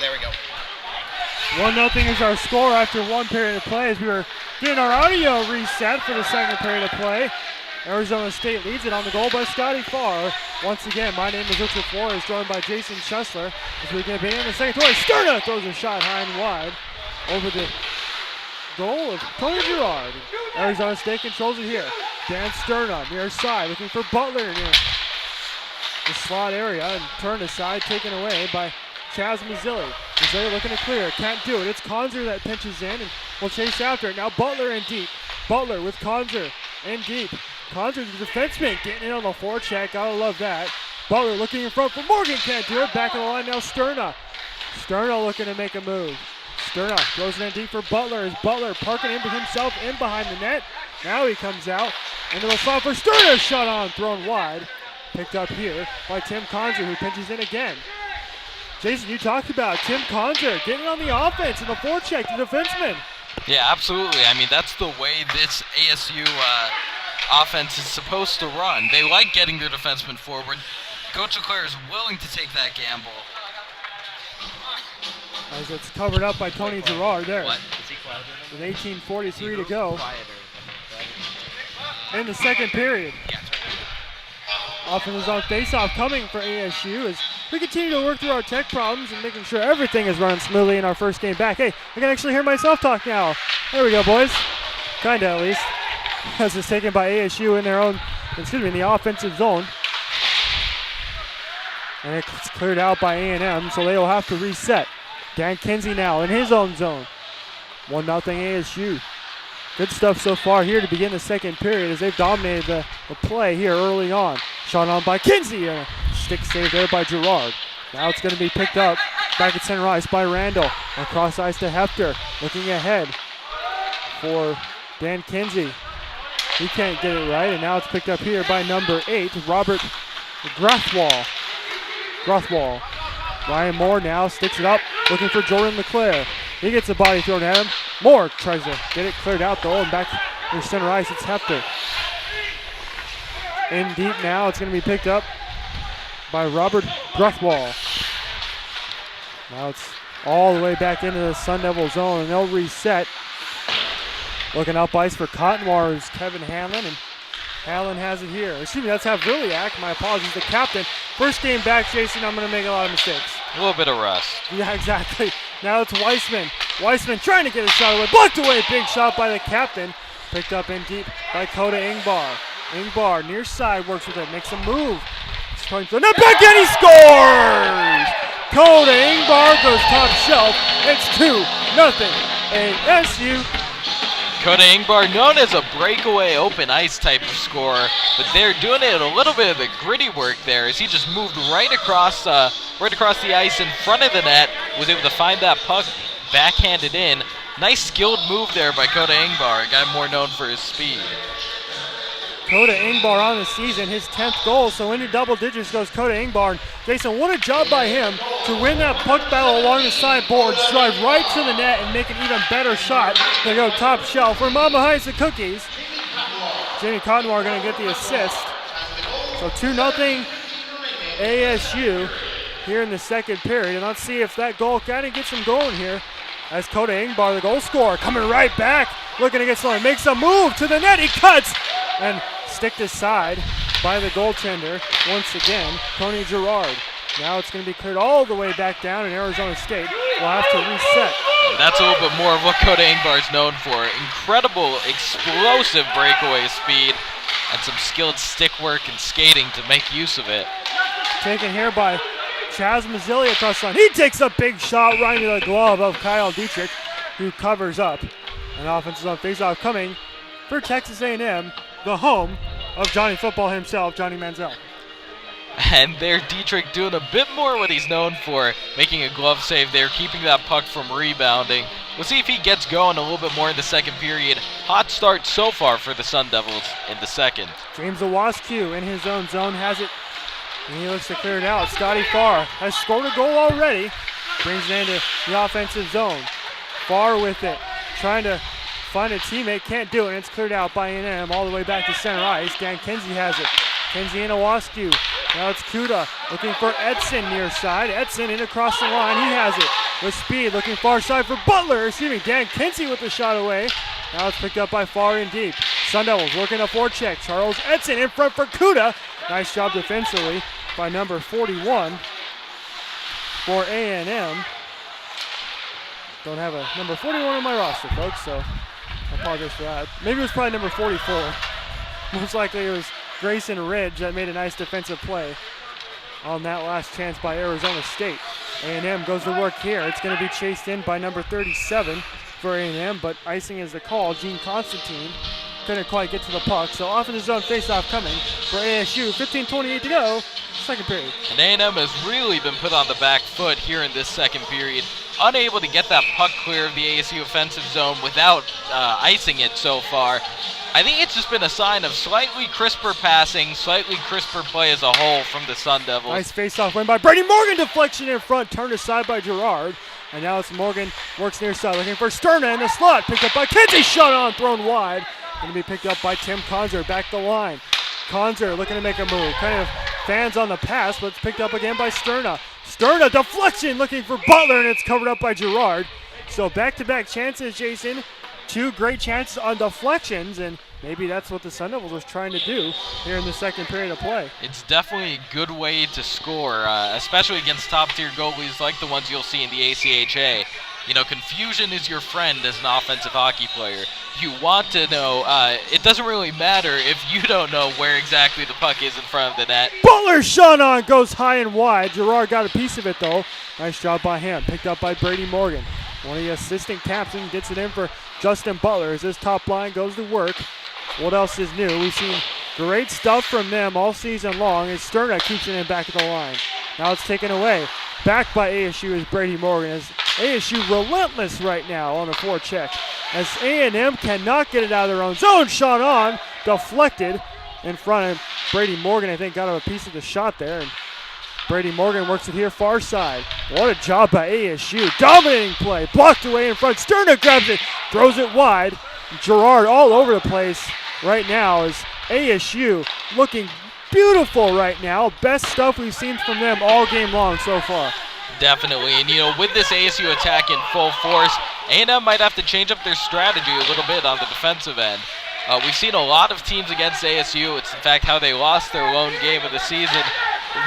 There we go. 1-0 is our score after one period of play as we were getting our audio reset for the second period of play. Arizona State leads it on the goal by Scotty Farr. Once again, my name is Richard Flores, joined by Jason Chesler as we get in the second toy. Sterna throws a shot high and wide over the goal of Tony Girard. Arizona State controls it here. Dan Sterna near side, looking for Butler near the slot area, and turned aside, taken away by Chaz Mazzilli. Mazzilli looking to clear, can't do it. It's Conzer that pinches in and will chase after it. Now Butler in deep. Butler with Conzer in deep. Conzer, the defenseman, getting in on the forecheck. Gotta love that. Butler looking in front for Morgan, can't do it. Back of the line now, Sterna. Sterna looking to make a move. Sterna throws it in deep for Butler. As Butler parking in himself in behind the net. Now he comes out into the slot for Sterna. Shot on, thrown wide. Picked up here by Tim Conzer, who pinches in again. Jason, you talked about Tim Conzer getting on the offense and the forecheck, the defenseman. Yeah, absolutely. I mean, that's the way this ASU offense is supposed to run. They like getting their defensemen forward. Coach LeClaire is willing to take that gamble. As it's covered up by Tony Girard there. What? With 18:43 to go in the second period. Offense on faceoff coming for ASU as we continue to work through our tech problems and making sure everything is running smoothly in our first game back. Hey, I can actually hear myself talk now. There we go, boys. Kinda, at least. As it's taken by ASU in their own, in the offensive zone. And it's cleared out by A&M, so they will have to reset. Dan Kinsey now in his own zone. 1-0 ASU. Good stuff so far here to begin the second period as they've dominated the play here early on. Shot on by Kinsey, and a stick save there by Girard. Now it's going to be picked up back at center ice by Randall. Across ice to Hefter, looking ahead for Dan Kinsey. He can't get it right, and now it's picked up here by number 8, Robert Grothwall. Ryan Moore now sticks it up, looking for Jordan LeClaire. He gets the body thrown at him. Moore tries to get it cleared out though, and back to center ice, it's Hefter. In deep now, it's going to be picked up by Robert Grothwall. Now it's all the way back into the Sun Devil zone, and they'll reset. Looking up ice for Cottonmore is Kevin Hanlon, and Hanlon has it here. Excuse me, that's Havrilliak. My apologies, the captain. First game back, Jason, I'm going to make a lot of mistakes. A little bit of rust. Yeah, exactly. Now it's Weissman. Weissman trying to get a shot away. Blocked away. Big shot by the captain. Picked up in deep by Coda Ingbar. Ingbar near side works with it. Makes a move. He's going to the net back and he scores! Coda Ingbar goes top shelf. It's 2-0 ASU. Coda Ingbar, known as a breakaway open ice type of scorer, but they're doing it a little bit of the gritty work there as he just moved right across the ice in front of the net, was able to find that puck, backhanded in. Nice skilled move there by Coda Ingbar, a guy more known for his speed. Coda Ingbar on the season, his 10th goal, so into double digits goes Coda Ingbar. Jason, what a job by him to win that puck battle along the sideboard, drive right to the net and make an even better shot to go top shelf. Where Mama hides the cookies. Jamie Cottonmore going to get the assist. So 2-0 ASU here in the second period. And let's see if that goal kind of gets him going here. As Coda Ingbar, the goal scorer, coming right back, looking to get someone, makes a move to the net, he cuts, and sticked aside by the goaltender once again, Tony Girard. Now it's going to be cleared all the way back down, and Arizona State will have to reset. That's a little bit more of what Coda Ingbar is known for. Incredible, explosive breakaway speed, and some skilled stick work and skating to make use of it. Taken here by Chaz Mazzilli across the line. He takes a big shot right into the glove of Kyle Dietrich, who covers up. And offense is on faceoff coming for Texas A&M, the home of Johnny Football himself, Johnny Manziel. And there Dietrich doing a bit more what he's known for, making a glove save there, keeping that puck from rebounding. We'll see if he gets going a little bit more in the second period. Hot start so far for the Sun Devils in the second. James Owascu in his own zone has it. And he looks to clear it out. Scotty Farr has scored a goal already. Brings it into the offensive zone. Farr with it. Trying to find a teammate. Can't do it. And it's cleared out by A&M all the way back to center ice. Dan Kinsey has it. Kinsey and Owascu. Now it's Kuda looking for Edson near side. Edson in across the line. He has it. with speed, looking far side for Butler. Dan Kinsey with the shot away. Now it's picked up by far and deep. Sun Devils working a forecheck. Charles Edson in front for Kuda. Nice job defensively by number 41 for A&M. Don't have a number 41 on my roster, folks, so I apologize for that. Maybe it was probably number 44. Most likely it was Grayson Ridge that made a nice defensive play on that last chance by Arizona State. A&M goes to work here. It's going to be chased in by number 37 for A&M, but icing is the call. Gene Constantine couldn't quite get to the puck, so offensive zone faceoff coming for ASU. 15:28 to go, second period. And A&M has really been put on the back foot here in this second period, unable to get that puck clear of the ASU offensive zone without icing it so far. I think it's just been a sign of slightly crisper passing, slightly crisper play as a whole from the Sun Devils. Nice face-off win by Brady Morgan, deflection in front, turned aside by Gerard. And now it's Morgan, works near side, looking for Sterna in the slot, picked up by Kinsey, shot on, thrown wide. Going to be picked up by Tim Konzer, back the line. Konzer looking to make a move, kind of fans on the pass, but it's picked up again by Sterna. Sterna, deflection, looking for Butler, and it's covered up by Gerard. So back-to-back chances, Jason. Two great chances on deflections, and maybe that's what the Sun Devils was trying to do here in the second period of play. It's definitely a good way to score, especially against top-tier goalies like the ones you'll see in the ACHA. You know, confusion is your friend as an offensive hockey player. You want to know, it doesn't really matter if you don't know where exactly the puck is in front of the net. Butler shot on, goes high and wide. Gerard got a piece of it, though. Nice job by him. Picked up by Brady Morgan. One of the assistant captains gets it in for Justin Butler as his top line goes to work. What else is new? We've seen great stuff from them all season long as Sterna keeps it in back of the line. Now it's taken away. Back by ASU is Brady Morgan as ASU relentless right now on the forecheck. As A&M cannot get it out of their own zone. Shot on, deflected in front of Brady Morgan. I think got a piece of the shot there. And Brady Morgan works it here far side. What a job by ASU. Dominating play. Blocked away in front. Sterna grabs it. Throws it wide. Gerard all over the place right now as ASU looking beautiful right now. Best stuff we've seen from them all game long so far. Definitely, and you know, with this ASU attack in full force, A&M might have to change up their strategy a little bit on the defensive end. We've seen a lot of teams against ASU. It's in fact how they lost their lone game of the season.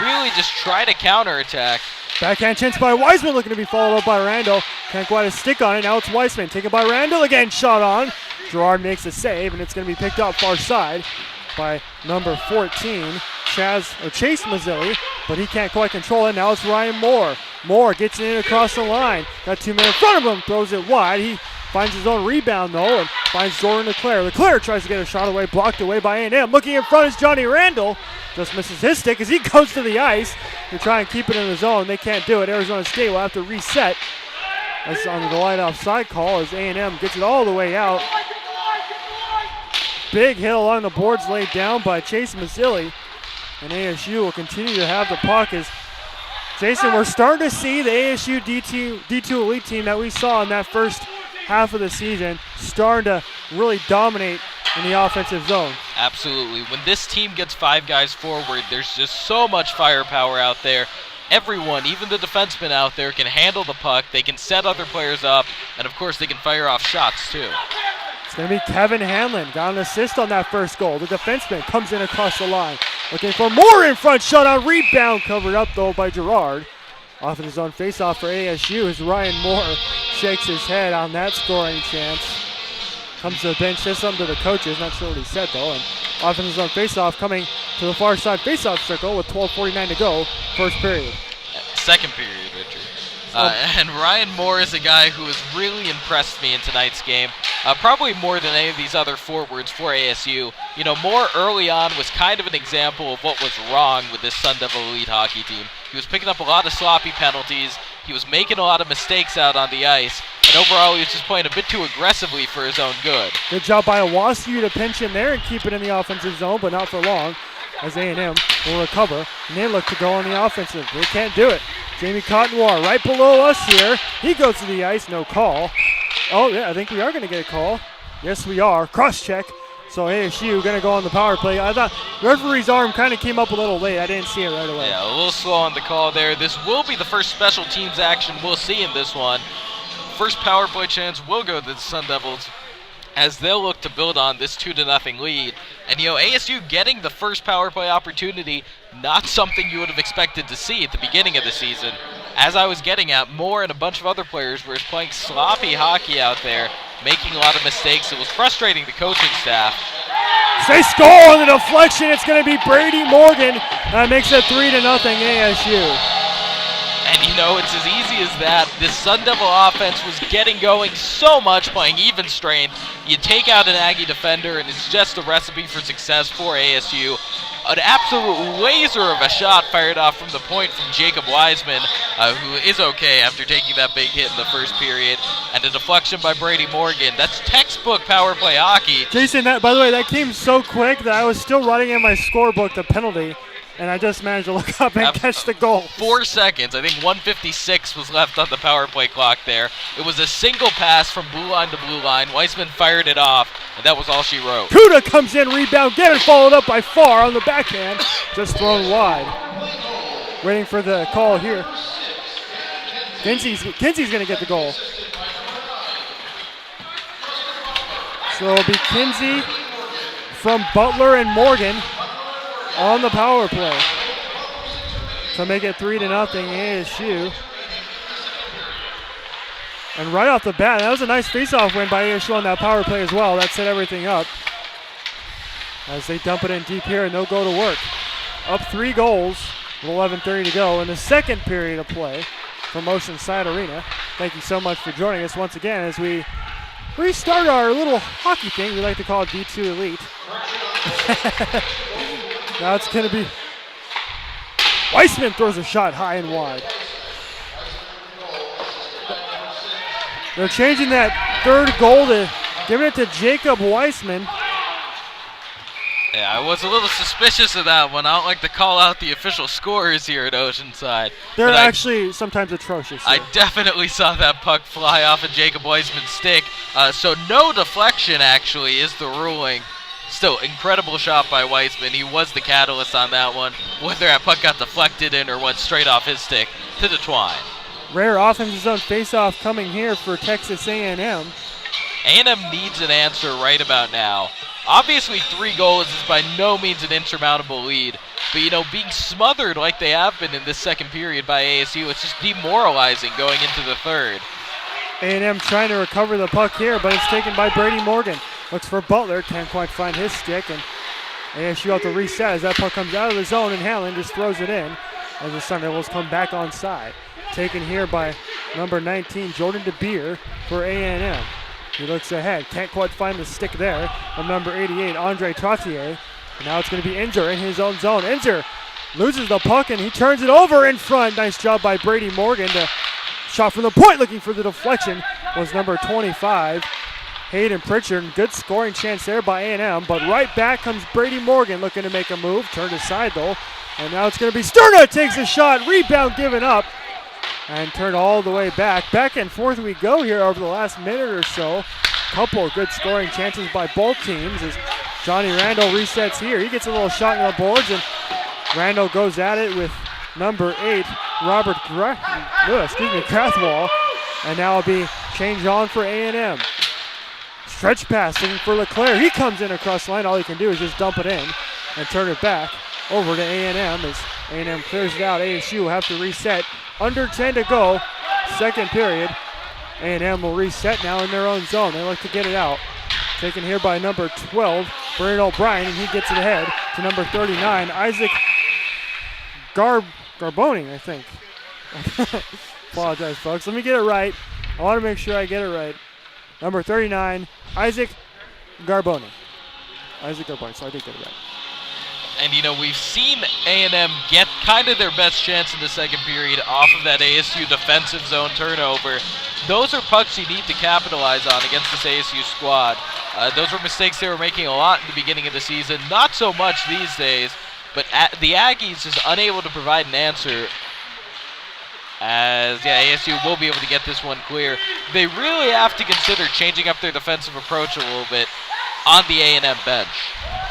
Really just try to counterattack. Backhand chance by Wiseman, looking to be followed up by Randall. Can't quite a stick on it. Now it's Wiseman taken by Randall again. Shot on. Gerard makes a save, and it's going to be picked up far side by number 14, Chase Mazzilli, but he can't quite control it. Now it's Ryan Moore. Moore gets it in across the line. Got 2 men in front of him, throws it wide. He finds his own rebound, though, and finds Jordan LeClaire. LeClaire tries to get a shot away, blocked away by A&M. Looking in front is Johnny Randall. Just misses his stick as he goes to the ice to try and keep it in the zone. They can't do it. Arizona State will have to reset. That's on the line offside call as A&M gets it all the way out. Big hit along the boards laid down by Chase Mazzilli. And ASU will continue to have the puck as Jason, we're starting to see the ASU D2 elite team that we saw in that first half of the season starting to really dominate in the offensive zone. Absolutely. When this team gets 5 guys forward, there's just so much firepower out there. Everyone, even the defensemen out there, can handle the puck. They can set other players up, and of course they can fire off shots too. It's going to be Kevin Hanlon. Got an assist on that first goal. The defenseman comes in across the line. Looking for more in front. Shot on rebound. Covered up, though, by Gerard. Off in his own faceoff for ASU as Ryan Moore shakes his head on that scoring chance. Comes to the bench, says something to the coaches. Not sure what he said, though. And off in his own faceoff coming to the far side faceoff circle with 12:49 to go. First period. Second period, Richard. And Ryan Moore is a guy who has really impressed me in tonight's game, probably more than any of these other forwards for ASU. You know, Moore early on was kind of an example of what was wrong with this Sun Devil elite hockey team. He was picking up a lot of sloppy penalties. He was making a lot of mistakes out on the ice. And overall, he was just playing a bit too aggressively for his own good. Good job by Owasu to pinch in there and keep it in the offensive zone, but not for long, as A&M will recover. And they look to go on the offensive. They can't do it. Jamie Cottonwar right below us here. He goes to the ice, no call. Oh, yeah, I think we are going to get a call. Yes, we are. Cross check. So ASU going to go on the power play. I thought referee's arm kind of came up a little late. I didn't see it right away. Yeah, a little slow on the call there. This will be the first special teams action we'll see in this one. First power play chance will go to the Sun Devils as they'll look to build on this 2-0 lead. And ASU getting the first power play opportunity, not something you would have expected to see at the beginning of the season. As I was getting at, Moore and a bunch of other players were playing sloppy hockey out there, making a lot of mistakes. It was frustrating the coaching staff. They score on the deflection. It's going to be Brady Morgan. That makes it 3-0 ASU. And it's as easy as that. This Sun Devil offense was getting going so much, playing even strength. You take out an Aggie defender, and it's just a recipe for success for ASU. An absolute laser of a shot fired off from the point from Jacob Wiseman, who is okay after taking that big hit in the first period. And a deflection by Brady Morgan. That's textbook power play hockey. Jason, by the way, that came so quick that I was still writing in my scorebook the penalty. And I just managed to look up and catch the goal. 4 seconds. I think 1:56 was left on the power play clock there. It was a single pass from blue line to blue line. Weissman fired it off, and that was all she wrote. Kuda comes in, rebound, get it followed up by Farr on the backhand. Just thrown wide. Waiting for the call here. Kinsey's going to get the goal. So it'll be Kinsey from Butler and Morgan on the power play to make it 3-0 ASU. And right off the bat, that was a nice face-off win by ASU on that power play as well. That set everything up as they dump it in deep here and they'll go to work. Up 3 goals with 11:30 to go in the second period of play from Oceanside Arena. Thank you so much for joining us once again as we restart our little hockey thing. We like to call it D2 Elite. Now it's going to be Weissman throws a shot high and wide. They're changing that third goal to giving it to Jacob Weissman. Yeah, I was a little suspicious of that one. I don't like to call out the official scorers here at Oceanside. They're actually sometimes atrocious. I definitely saw that puck fly off of Jacob Weissman's stick. So no deflection actually is the ruling. Still, incredible shot by Weissman. He was the catalyst on that one. Whether that puck got deflected in or went straight off his stick to the twine. Rare offensive zone faceoff coming here for Texas A&M. A&M needs an answer right about now. Obviously, 3 goals is by no means an insurmountable lead. But, being smothered like they have been in this second period by ASU, it's just demoralizing going into the third. A&M trying to recover the puck here, but it's taken by Brady Morgan. Looks for Butler, can't quite find his stick, and ASU out to reset as that puck comes out of the zone, and Hanlon just throws it in as the Sun Devils come back on side. Taken here by number 19, Jordan DeBeer for A&M. He looks ahead, can't quite find the stick there of number 88, Andre Trottier. And now it's going to be Inzer in his own zone. Inzer loses the puck, and he turns it over in front. Nice job by Brady Morgan to shot from the point, looking for the deflection, was number 25. Hayden Pritchard, good scoring chance there by A&M, but right back comes Brady Morgan looking to make a move, turned aside though, and now it's going to be Sterna takes a shot, rebound given up, and turned all the way back. Back and forth we go here over the last minute or so. Couple of good scoring chances by both teams as Johnny Randall resets here. He gets a little shot in the boards, and Randall goes at it with number 8, Robert Krathwall, and now it'll be change on for A&M. Stretch pass looking for LeClaire. He comes in across the line. All he can do is just dump it in and turn it back over to A&M as A&M clears it out. ASU will have to reset. Under 10 to go. Second period. A&M will reset now in their own zone. They like to get it out. Taken here by number 12, Brandon O'Brien, and he gets it ahead to number 39, Isaac Garboni, I think. Apologize, folks. Let me get it right. I want to make sure I get it right. Number 39, Isaac Garboni. So I did get it right. And, we've seen A&M get kind of their best chance in the second period off of that ASU defensive zone turnover. Those are pucks you need to capitalize on against this ASU squad. Those were mistakes they were making a lot in the beginning of the season. Not so much these days, but the Aggies just unable to provide an answer. As, ASU will be able to get this one clear. They really have to consider changing up their defensive approach a little bit. on the A&M bench.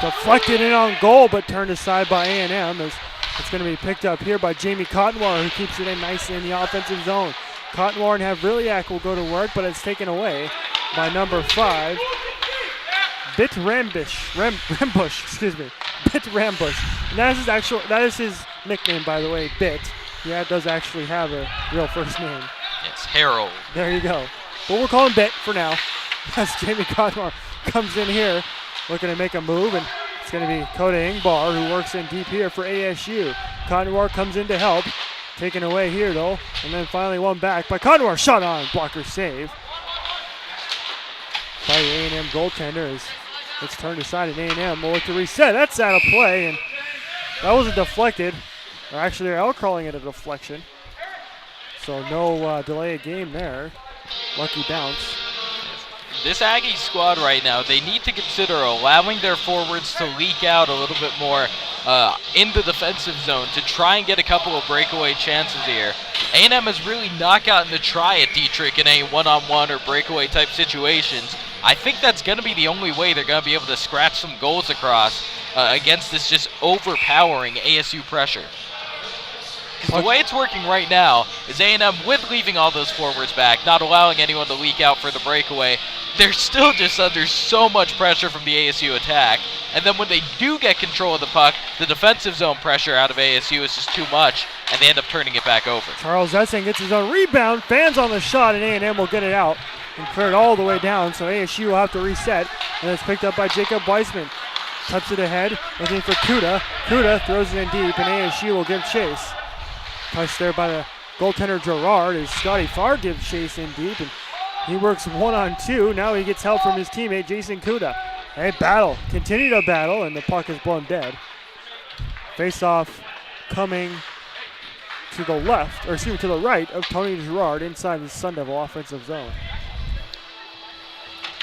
Deflected in on goal, but turned aside by A&M as it's going to be picked up here by Jamie Cottonwar, who keeps it in nicely in the offensive zone. Cottonwar and Havrilyak will go to work, but it's taken away by number 5, Bit Rambush, excuse me. Bit Rambush. And that is his nickname, by the way, Bit. Yeah, it does actually have a real first name. It's Harold. There you go. But we'll call him Bit for now. As Jamie Cottonwar comes in here, looking to make a move, and it's going to be Coda Ingbar who works in deep here for ASU. Cottonwar comes in to help. Taken away here, though, and then finally won back by Cottonwar. Shot on, blocker save by the A&M goaltender as it's turned aside, and A&M will look to reset. That's out of play, and that wasn't deflected. Or actually, they're out calling it a deflection. So no delay of game there. Lucky bounce. This Aggie squad right now, they need to consider allowing their forwards to leak out a little bit more in the defensive zone to try and get a couple of breakaway chances here. A&M has really not gotten to try at Dietrich in a one-on-one or breakaway type situations. I think that's going to be the only way they're going to be able to scratch some goals across against this just overpowering ASU pressure. The way it's working right now is A&M, with leaving all those forwards back, not allowing anyone to leak out for the breakaway, they're still just under so much pressure from the ASU attack. And then when they do get control of the puck, the defensive zone pressure out of ASU is just too much, and they end up turning it back over. Charles Essing gets his own rebound, fans on the shot, and A&M will get it out and clear it all the way down, so ASU will have to reset, and it's picked up by Jacob Weissman. Tucks it ahead, looking for Kuda. Kuda throws it in deep, and ASU will give chase. Touched there by the goaltender Gerard as Scotty Farr gives chase in deep, and he works 1-on-2. Now he gets help from his teammate Jason Kuda. A battle, continue to battle, and the puck is blown dead. Face off coming to the left, or excuse me, to the right of Tony Gerard inside the Sun Devil offensive zone.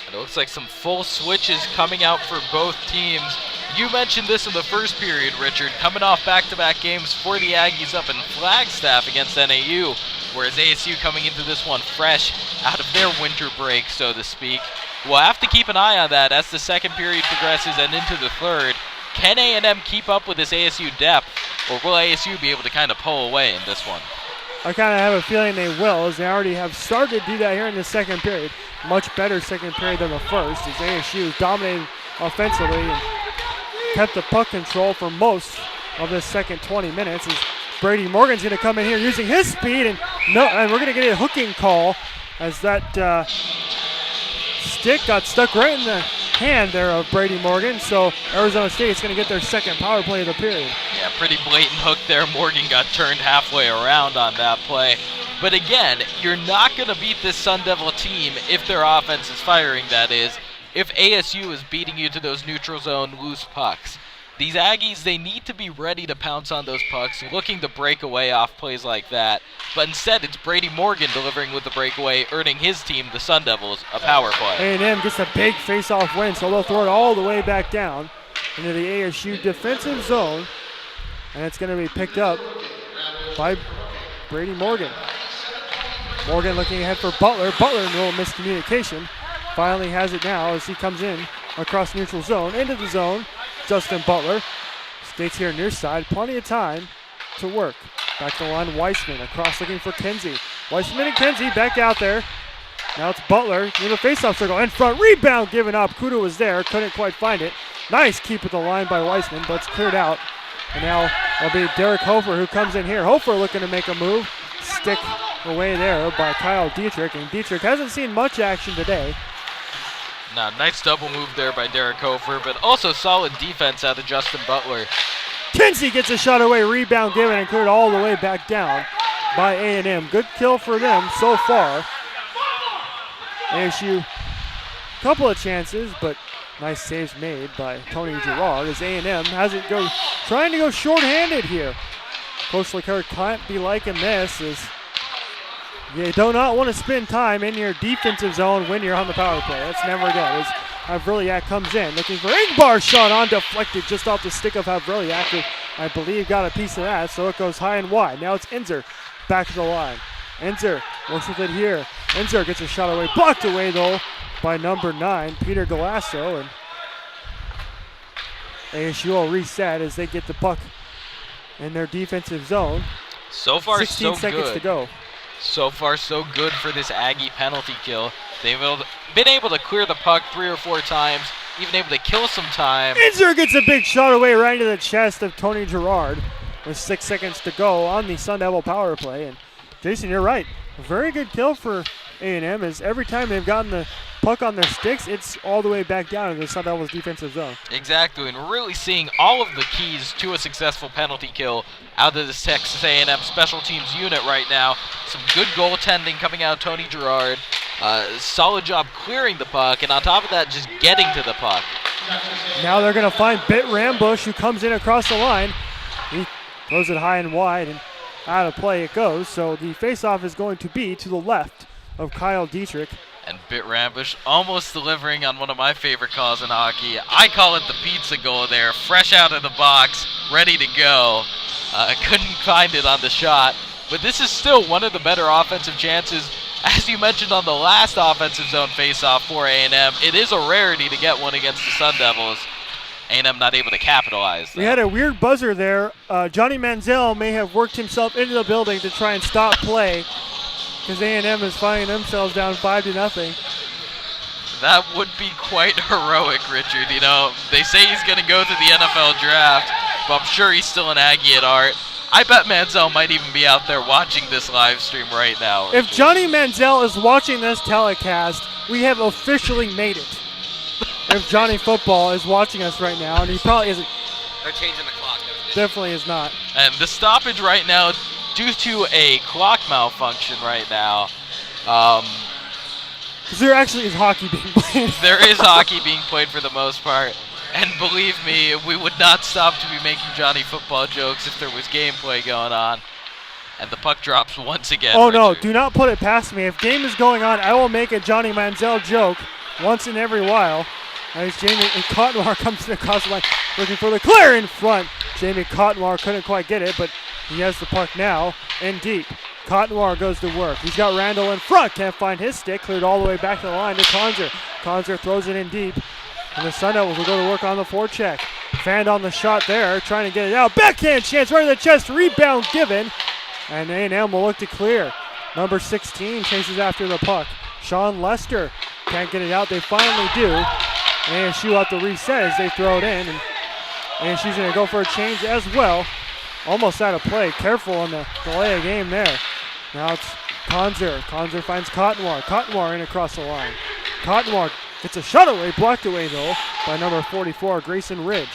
It looks like some full switches coming out for both teams. You mentioned this in the first period, Richard, coming off back-to-back games for the Aggies up in Flagstaff against NAU, whereas ASU coming into this one fresh out of their winter break, so to speak. We'll have to keep an eye on that as the second period progresses and into the third. Can A&M keep up with this ASU depth, or will ASU be able to kind of pull away in this one? I kind of have a feeling they will, as they already have started to do that here in the second period. Much better second period than the first, as ASU dominated offensively and kept the puck control for most of the second 20 minutes. As Brady Morgan's going to come in here using his speed, and we're going to get a hooking call as that stick got stuck right in the hand there of Brady Morgan. So Arizona State's going to get their second power play of the period. Yeah, pretty blatant hook there. Morgan got turned halfway around on that play. But again, you're not going to beat this Sun Devil team if their offense is firing, that is, if ASU is beating you to those neutral zone loose pucks. These Aggies, they need to be ready to pounce on those pucks, looking to break away off plays like that. But instead, it's Brady Morgan delivering with the breakaway, earning his team, the Sun Devils, a power play. A&M gets a big face-off win, so they'll throw it all the way back down into the ASU defensive zone. And it's going to be picked up by Brady Morgan. Morgan looking ahead for Butler. Butler in a little miscommunication. Finally has it now as he comes in across neutral zone, into the zone. Justin Butler skates here near side. Plenty of time to work. Back to the line, Weissman across looking for Kinsey. Weissman and Kinsey back out there. Now it's Butler near the faceoff circle. In front, rebound given up. Kuda was there, couldn't quite find it. Nice keep at the line by Weissman, but it's cleared out. And now it'll be Derek Hofer who comes in here. Hofer looking to make a move. Stick away there by Kyle Dietrich, and Dietrich hasn't seen much action today. Now, nice double move there by Derek Hofer, but also solid defense out of Justin Butler. Kinsey gets a shot away, rebound given, and cleared all the way back down by A&M. Good kill for them so far. ASU, couple of chances, but nice saves made by Tony Gerard as A&M trying to go short-handed here. Coach LeClaire can't be liking this as you do not want to spend time in your defensive zone when you're on the power play. That's never good. As Havrilyak comes in, looking for Ingbar's shot on, deflected just off the stick of Havrilyak, who I believe got a piece of that, so it goes high and wide. Now it's Enzer back to the line. Enzer works with it here. Enzer gets a shot away, blocked away though by number 9, Peter Galasso, and ASU will reset as they get the puck in their defensive zone. So far, 16 so seconds good. to go. So far, so good for this Aggie penalty kill. They've been able to clear the puck 3 or 4 times, even able to kill some time. Inzer gets a big shot away right into the chest of Tony Gerard with 6 seconds to go on the Sun Devil power play. And Jason, you're right. A very good kill for A&M, as every time they've gotten the puck on their sticks, it's all the way back down in the Sun Devils defensive zone. Exactly, and we're really seeing all of the keys to a successful penalty kill out of this Texas A&M special teams unit right now. Some good goaltending coming out of Tony Gerard. Solid job clearing the puck, and on top of that, just getting to the puck. Now they're going to find Bit Rambush, who comes in across the line. He throws it high and wide, and out of play it goes. So the faceoff is going to be to the left of Kyle Dietrich. And Bit Rambush almost delivering on one of my favorite calls in hockey. I call it the pizza goal there, fresh out of the box, ready to go. I couldn't find it on the shot, but this is still one of the better offensive chances. As you mentioned on the last offensive zone faceoff for A&M, it is a rarity to get one against the Sun Devils. A&M not able to capitalize, though. We had a weird buzzer there. Johnny Manziel may have worked himself into the building to try and stop play, because A&M is finding themselves down 5-0. That would be quite heroic, Richard. You know, they say he's going to go to the NFL draft, but I'm sure he's still an Aggie at heart. I bet Manziel might even be out there watching this live stream right now. If Johnny Manziel is watching this telecast, we have officially made it. If Johnny Football is watching us right now, and he probably isn't. They're changing the clock. Definitely is not. And the stoppage right now, due to a clock malfunction right now, Because there actually is hockey being played. there is hockey being played for the most part. And believe me, we would not stop to be making Johnny Football jokes if there was gameplay going on. And the puck drops once again. Oh no, Richard. do not put it past me. If game is going on, I will make a Johnny Manziel joke once in every while. As Jamie Cotnoir comes across the line looking for the clear in front. Jamie Cotnoir couldn't quite get it, but he has the puck now in deep. Cotnoir goes to work. He's got Randall in front. Can't find his stick. Cleared all the way back to the line to Conzer. Conzer throws it in deep. And the Sun Devils will go to work on the forecheck. Fanned on the shot there, trying to get it out. Backhand chance right in the chest. Rebound given. And A&M will look to clear. Number 16 chases after the puck. Sean Lester can't get it out. They finally do. ASU out the reset as they throw it in. And ASU's going to go for a change as well. Almost out of play. Careful on the delay of game there. Now it's Conzer. Conzer finds Cotnoir. Cotnoir in across the line. Cotnoir gets a shot away. Blocked away, though, by number 44, Grayson Ridge.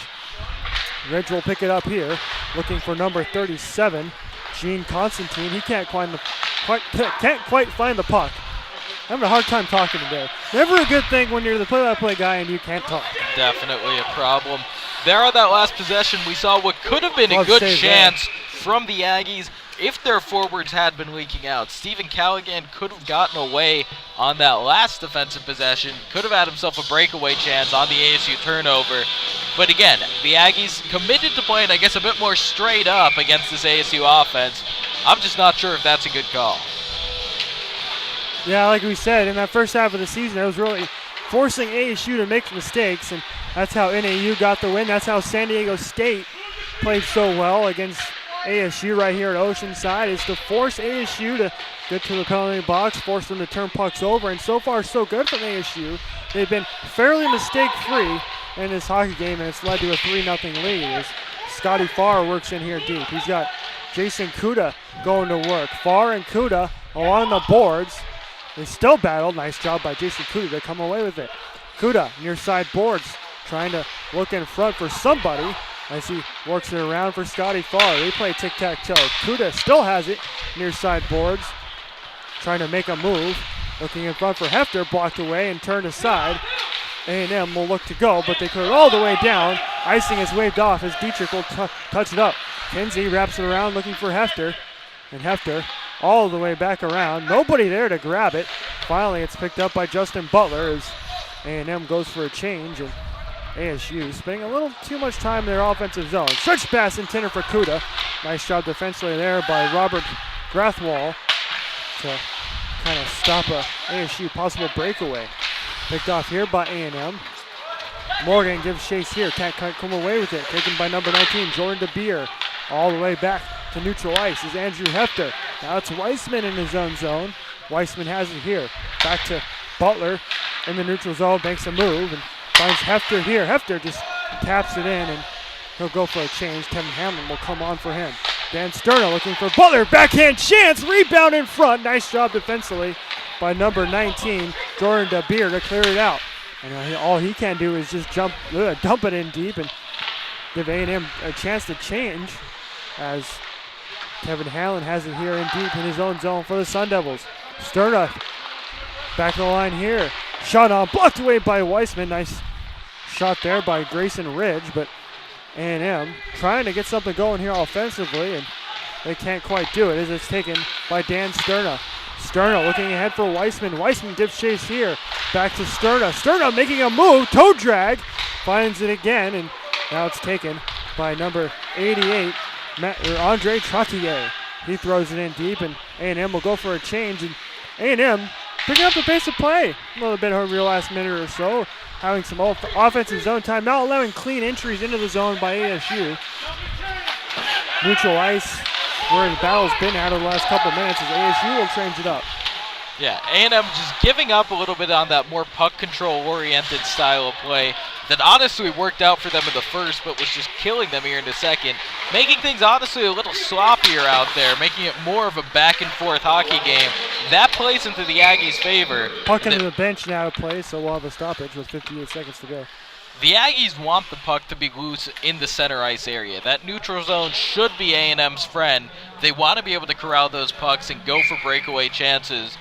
Ridge will pick it up here. Looking for number 37, Gene Constantine. He can't quite find the puck. Having a hard time talking today. Never a good thing when you're the play-by-play guy and you can't talk. Definitely a problem. There on that last possession, we saw what could have been a good chance from the Aggies if their forwards had been leaking out. Stephen Callaghan could have gotten away on that last defensive possession, could have had himself a breakaway chance on the ASU turnover. But again, the Aggies committed to playing, I guess, a bit more straight up against this ASU offense. I'm just not sure if that's a good call. Yeah, like we said, in that first half of the season, it was really forcing ASU to make mistakes, and that's how NAU got the win. That's how San Diego State played so well against ASU right here at Oceanside, is to force ASU to get to the penalty box, force them to turn pucks over, and so far so good from ASU. They've been fairly mistake-free in this hockey game, and it's led to a 3-0 lead as Scotty Farr works in here deep. He's got Jason Kuda going to work. Farr and Kuda along the boards. They still battle. Nice job by Jason Kuda to come away with it. Kuda near side boards, trying to look in front for somebody as he works it around for Scotty Farr. They play tic-tac-toe. Kuda still has it near side boards, trying to make a move. Looking in front for Hefter, blocked away and turned aside. A&M will look to go, but they clear it all the way down. Icing is waved off as Dietrich will touch it up. Kinsey wraps it around looking for Hefter, and Hefter all the way back around. Nobody there to grab it. Finally, it's picked up by Justin Butler as A&M goes for a change, and ASU spending a little too much time in their offensive zone. Stretch pass intended for Kuda. Nice job defensively there by Robert Grathwall to kind of stop a ASU possible breakaway. Picked off here by A&M. Morgan gives chase here. Can't come away with it. Taken by number 19, Jordan DeBeer. All the way back to neutral ice is Andrew Hefter. Now it's Weissman in his own zone. Weissman has it here. Back to Butler in the neutral zone. Makes a move and finds Hefter here. Hefter just taps it in and he'll go for a change. Kevin Hamlin will come on for him. Dan Sterna looking for Butler. Backhand chance. Rebound in front. Nice job defensively by number 19, Jordan DeBeer, to clear it out. And all he can do is just dump it in deep and give A&M a chance to change, as Kevin Hamlin has it here in deep in his own zone for the Sun Devils. Sterna back of the line here. Shot on, blocked away by Weissman. Nice shot there by Grayson Ridge, but A&M trying to get something going here offensively, and they can't quite do it as it's taken by Dan Sterna. Sterna looking ahead for Weissman. Weissman gives chase here. Back to Sterna. Sterna making a move. Toe drag. Finds it again, and now it's taken by number 88, Andre Trottier. He throws it in deep, and A&M will go for a change. And A&M picking up the pace of play a little bit over the last minute or so. Having some offensive zone time. Not allowing clean entries into the zone by ASU. Neutral ice, where the battle's been out of the last couple minutes, as ASU will change it up. Yeah, A&M just giving up a little bit on that more puck control-oriented style of play that honestly worked out for them in the first, but was just killing them here in the second, making things honestly a little sloppier out there, making it more of a back-and-forth hockey game. That plays into the Aggies' favor. Puck into the bench now to play, so we'll have a stoppage with 58 seconds to go. The Aggies want the puck to be loose in the center ice area. That neutral zone should be A&M's friend. They want to be able to corral those pucks and go for breakaway chances.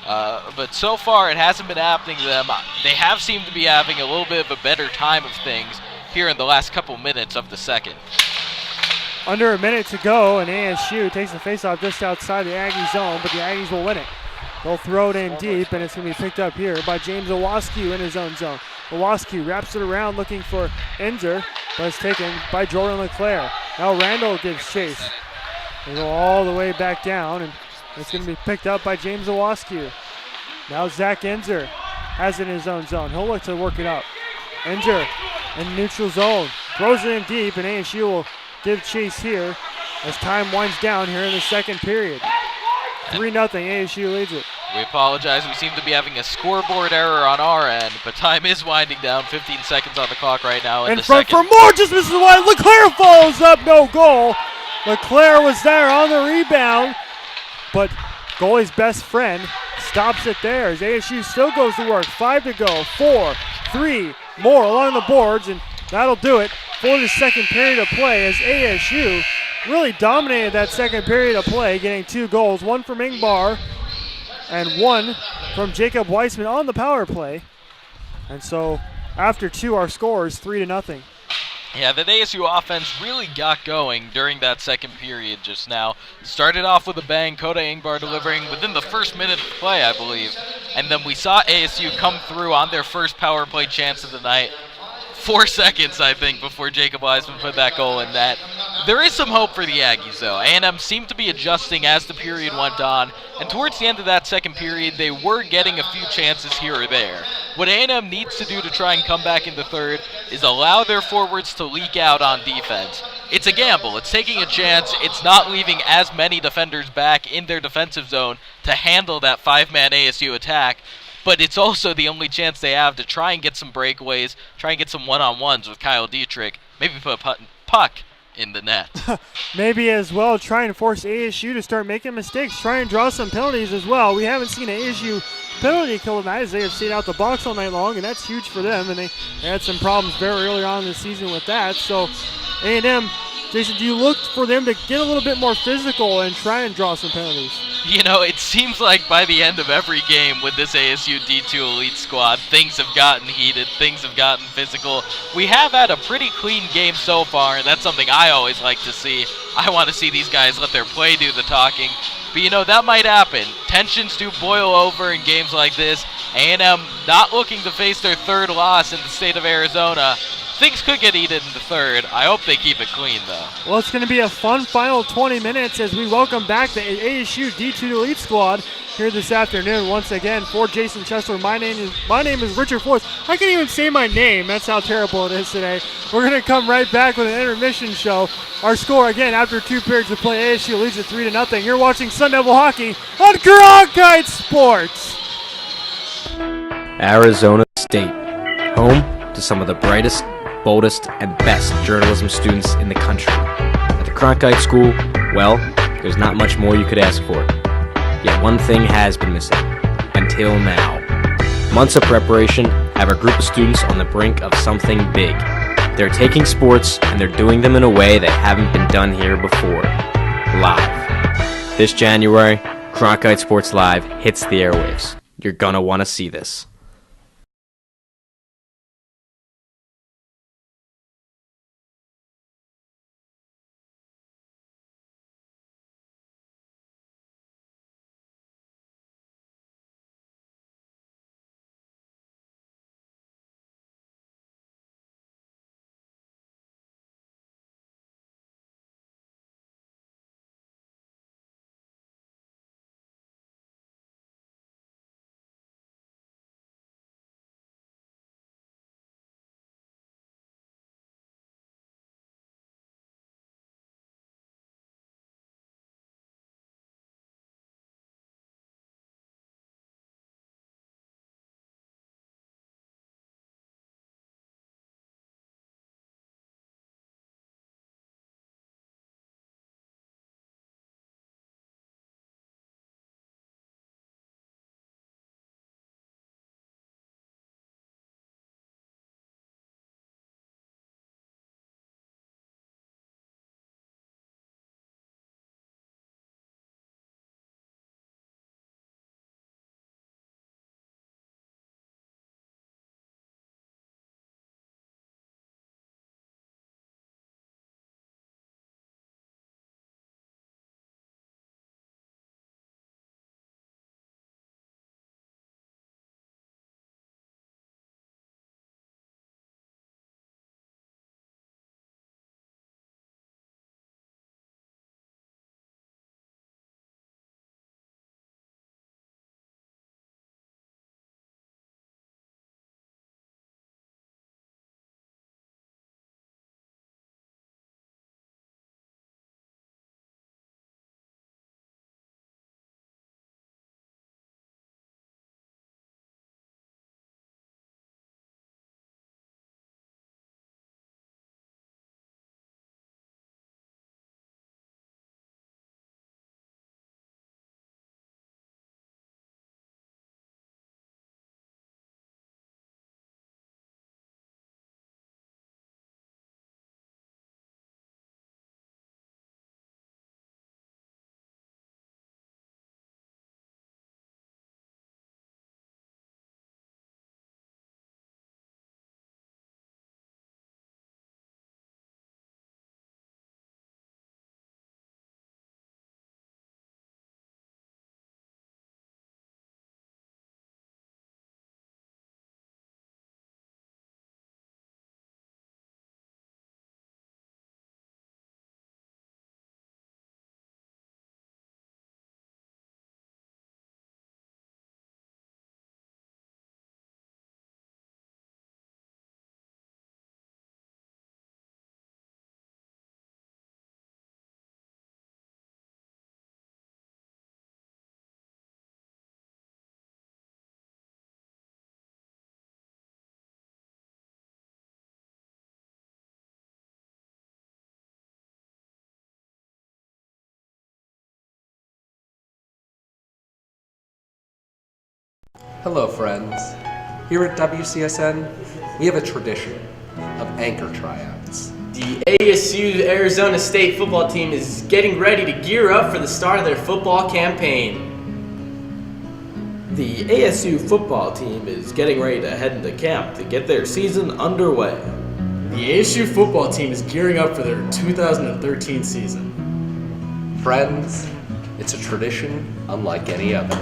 But so far, it hasn't been happening to them. They have seemed to be having a little bit of a better time of things here in the last couple minutes of the second. Under a minute to go, and ASU takes the faceoff just outside the Aggie zone, but the Aggies will win it. They'll throw it in deep, and it's going to be picked up here by James Owascu in his own zone. Owascu wraps it around looking for Enzer, but it's taken by Jordan LeClaire. Now Randall gives chase. They go all the way back down, and it's going to be picked up by James Owascu. Now Zach Enzer has it in his own zone. He'll look to work it up. Enzer in neutral zone. Throws it in deep, and ASU will give chase here as time winds down here in the second period. 3-0, ASU leads it. We apologize. We seem to be having a scoreboard error on our end, but time is winding down. 15 seconds on the clock right now in the front second. for more, just misses wide. LeClaire follows up, no goal. LeClaire was there on the rebound, but goalie's best friend stops it there as ASU still goes to work. 5 to go, 4, 3 more along the boards, and that'll do it for the second period of play as ASU really dominated that second period of play, getting 2 goals, 1 from Ingbar and 1 from Jacob Weissman on the power play. And so after 2, our score is 3-0. Yeah, the ASU offense really got going during that second period just now. Started off with a bang, Koda Ingbar delivering within the first minute of play, I believe. And then we saw ASU come through on their first power play chance of the night. 4 seconds, I think, before Jacob Weissman put that goal in net. There is some hope for the Aggies, though. A&M seemed to be adjusting as the period went on, and towards the end of that second period, they were getting a few chances here or there. What A&M needs to do to try and come back in the third is allow their forwards to leak out on defense. It's a gamble. It's taking a chance. It's not leaving as many defenders back in their defensive zone to handle that 5-man ASU attack. But it's also the only chance they have to try and get some breakaways, try and get some one-on-ones with Kyle Dietrich, maybe put a puck in the net. Maybe as well try and force ASU to start making mistakes, try and draw some penalties as well. We haven't seen an ASU penalty kill tonight as they have stayed out the box all night long, and that's huge for them, and they had some problems very early on in the season with that. So A&M, Jason, do you look for them to get a little bit more physical and try and draw some penalties? You know, it seems like by the end of every game with this ASU D2 Elite squad, things have gotten heated, things have gotten physical. We have had a pretty clean game so far, and that's something I always like to see. I want to see these guys let their play do the talking. But, you know, that might happen. Tensions do boil over in games like this. A&M not looking to face their third loss in the state of Arizona. Things could get heated in the third. I hope they keep it clean, though. Well, it's going to be a fun final 20 minutes as we welcome back the ASU D2 Elite squad here this afternoon. Once again, for Jason Chesler, my name is Richard Forrest. I can't even say my name. That's how terrible it is today. We're going to come right back with an intermission show. Our score, again, after 2 periods of play, ASU leads at 3-0. You're watching Sun Devil Hockey on Cronkite Sports. Arizona State, home to some of the brightest, boldest, and best journalism students in the country. At the Cronkite School, well, there's not much more you could ask for. Yet one thing has been missing, until now. Months of preparation have a group of students on the brink of something big. They're taking sports, and they're doing them in a way that haven't been done here before. Live. This January, Cronkite Sports Live hits the airwaves. You're gonna want to see this. Hello friends. Here at WCSN, we have a tradition of anchor tryouts. The ASU Arizona State football team is getting ready to gear up for the start of their football campaign. The ASU football team is getting ready to head into camp to get their season underway. The ASU football team is gearing up for their 2013 season. Friends, it's a tradition unlike any other.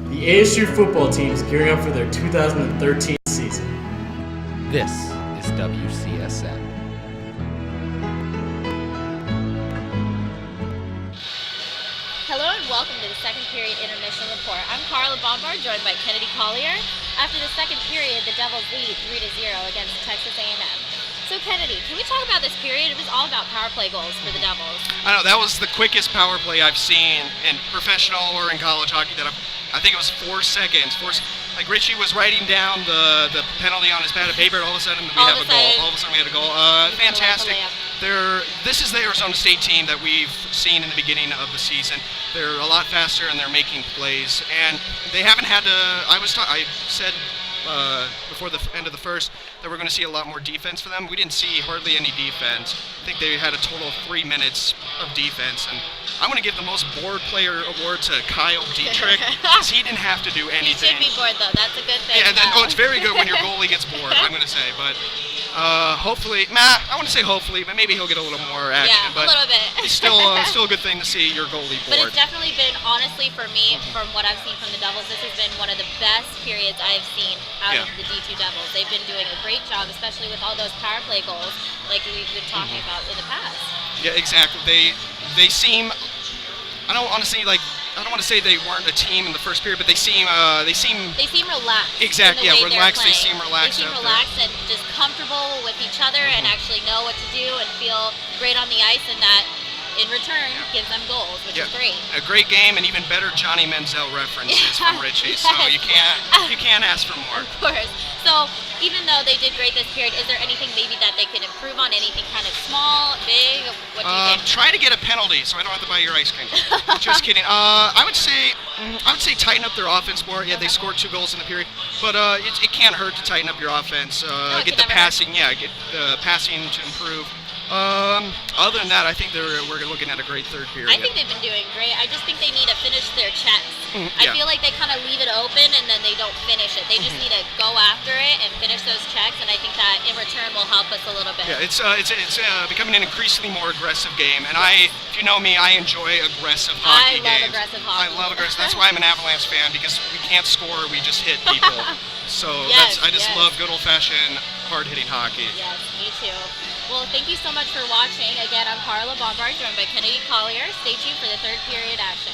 The ASU football team is gearing up for their 2013 season. This is WCSN. welcome to the second period intermission report. I'm Carla Bombard, joined by Kennedy Collier. After the second period, the Devils lead 3-0 against Texas A&M. So Kennedy, can we talk about this period? It was all about power play goals for the Devils. I know, that was the quickest power play I've seen in professional or in college hockey. I think it was 4 seconds. Like Richie was writing down the penalty on his pad of paper, and all of a sudden we have a goal. All of a sudden we had a goal. Fantastic. This is the Arizona State team that we've seen in the beginning of the season. They're a lot faster and they're making plays, and they haven't had to. I said before the end of the first that we're going to see a lot more defense for them. We didn't see hardly any defense. I think they had a total of 3 minutes of defense, and I'm going to give the most bored player award to Kyle Dietrich, because he didn't have to do anything. He should be bored though. That's a good thing. Yeah, it's very good when your goalie gets bored, I'm going to say, but hopefully, I want to say hopefully, but maybe he'll get a little more action. Yeah, but a little bit. It's still a good thing to see your goalie bored. But it's definitely been, honestly, for me, from what I've seen from the Devils, this has been one of the best periods I've seen out of the D2 Devils. They've been doing a great job, especially with all those power play goals, like we've been talking about in the past. Yeah, exactly. They seem. I don't want to say they weren't a team in the first period, but they seem relaxed. Exactly. Yeah, relaxed. They seem relaxed. They seem relaxed and just comfortable with each other and actually know what to do and feel great on the ice, and that in return gives them goals, which is great. A great game, and even better Johnny Manziel references from Richie. Yes. So you can't ask for more. Of course. So even though they did great this period, is there anything maybe that they could improve on? Anything kind of small, big? What do you think? Try to get a penalty, so I don't have to buy your ice cream. Just kidding. I would say tighten up their offense more. Yeah, they scored 2 goals in the period, but it can't hurt to tighten up your offense. Get the passing. Yeah, get the passing to improve. Other than that, I think we're looking at a great third period. I think they've been doing great. I just think they need to finish their checks. I feel like they kind of leave it open and then they don't finish it. They just need to go after it and finish those checks, and I think that in return will help us a little bit. Yeah, it's becoming an increasingly more aggressive game, and if you know me, I enjoy aggressive hockey games. I love aggressive hockey. I love aggressive. That's why I'm an Avalanche fan, because we can't score, we just hit people. So I just love good old-fashioned, hard-hitting hockey. Yes, me too. Well, thank you so much for watching. Again, I'm Carla Bombard, joined by Kennedy Collier. Stay tuned for the third period action.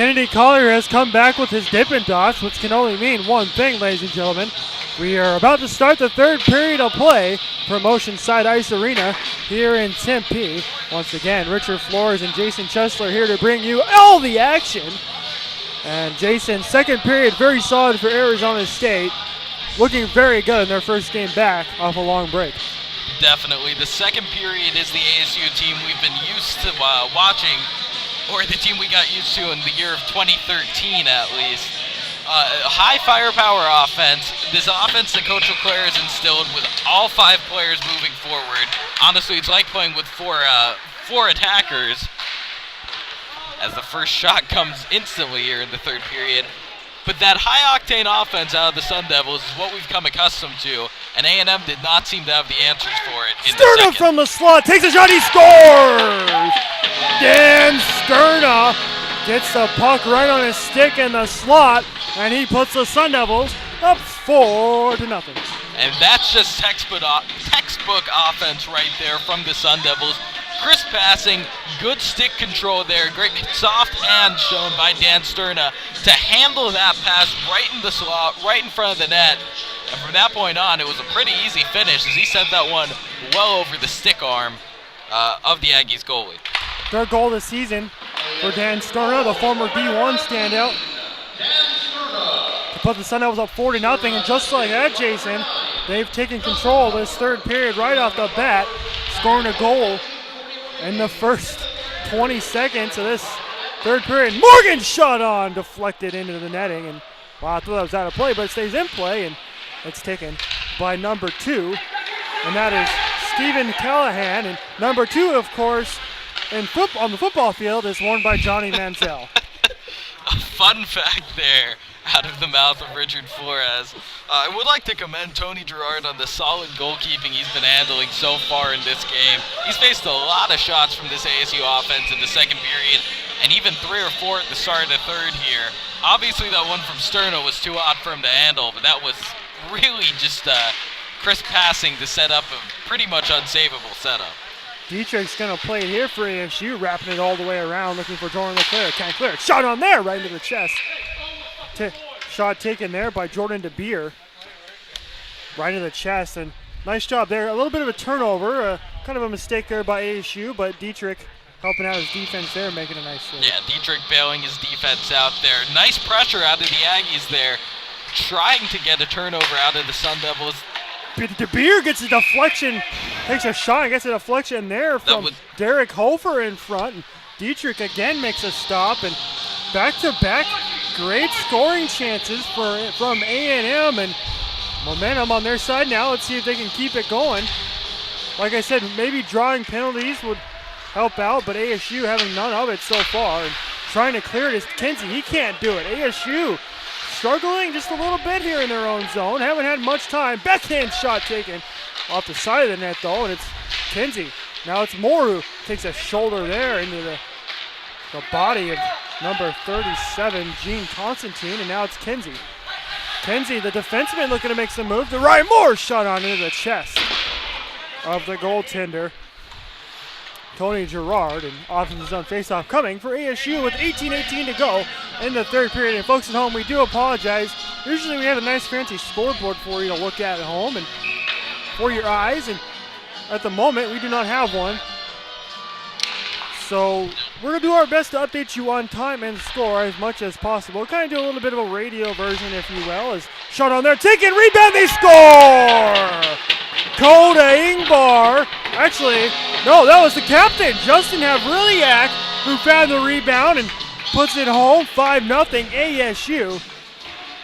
Kennedy Collier has come back with his Dippin' Dots, which can only mean one thing, ladies and gentlemen. We are about to start the third period of play for Oceanside Ice Arena here in Tempe. Once again, Richard Flores and Jason Chesler here to bring you all the action. And Jason, second period, very solid for Arizona State. Looking very good in their first game back off a long break. Definitely. The second period is the ASU team we've been used to watching, or the team we got used to in the year of 2013 at least. High firepower offense. This offense that Coach LeClaire has instilled with all 5 players moving forward. Honestly, it's like playing with four attackers, as the first shot comes instantly here in the third period. But that high-octane offense out of the Sun Devils is what we've come accustomed to, and A&M did not seem to have the answers for it in the second. Sterna from the slot, takes a shot, he scores! Dan Sterna gets the puck right on his stick in the slot, and he puts the Sun Devils up 4-0. And that's just textbook offense right there from the Sun Devils. Crisp passing, good stick control there, great soft hand shown by Dan Sterna to handle that pass right in the slot, right in front of the net. And from that point on, it was a pretty easy finish as he sent that one well over the stick arm of the Aggies goalie. Third goal this season for Dan Sterna, the former D1 standout. To put the Sun Devils up 4-0, and just like that, Jason, they've taken control of this third period right off the bat, scoring a goal in the first 20 seconds of this third period. Morgan's shot on, deflected into the netting, and wow, I thought that was out of play, but it stays in play, and it's taken by number 2, and that is Stephen Callahan. And number 2, of course, on the football field is worn by Johnny Manziel. A fun fact there out of the mouth of Richard Flores. I would like to commend Tony Gerard on the solid goalkeeping he's been handling so far in this game. He's faced a lot of shots from this ASU offense in the second period, and even 3 or 4 at the start of the third here. Obviously that one from Sterna was too odd for him to handle, but that was really just crisp passing to set up a pretty much unsavable setup. Dietrich's going to play it here for ASU, wrapping it all the way around, looking for Jordan LeClaire. Can't clear it. Shot on there, right into the chest. Shot taken there by Jordan DeBeer. Right into the chest, and nice job there. A little bit of a turnover, kind of a mistake there by ASU, but Dietrich helping out his defense there, making a nice save. Yeah, Dietrich bailing his defense out there. Nice pressure out of the Aggies there, trying to get a turnover out of the Sun Devils. DeBeer gets a deflection, takes a shot, gets a deflection there from Derek Hofer in front. And Dietrich again makes a stop, and back-to-back great scoring chances from A&M, and momentum on their side now. Let's see if they can keep it going. Like I said, maybe drawing penalties would help out, but ASU having none of it so far. And trying to clear it is Kinsey. He can't do it. ASU struggling just a little bit here in their own zone. Haven't had much time. Backhand shot taken off the side of the net, though, and it's Kinsey. Now it's Moru. Takes a shoulder there into the body of number 37, Gene Constantine, and now it's Kinsey. Kinsey, the defenseman, looking to make some moves. The right Moore shot on into the chest of the goaltender, Tony Gerard, and offensive zone faceoff coming for ASU with 18:18 to go in the third period. And folks at home, we do apologize. Usually we have a nice fancy scoreboard for you to look at home and for your eyes, and at the moment we do not have one. So we're going to do our best to update you on time and score as much as possible. Kind of do a little bit of a radio version, if you will. As shot on there, taken, rebound, they score! Coda Ingbar. Actually, no, that was the captain, Justin Havrilyak, who found the rebound and puts it home. 5-0 ASU.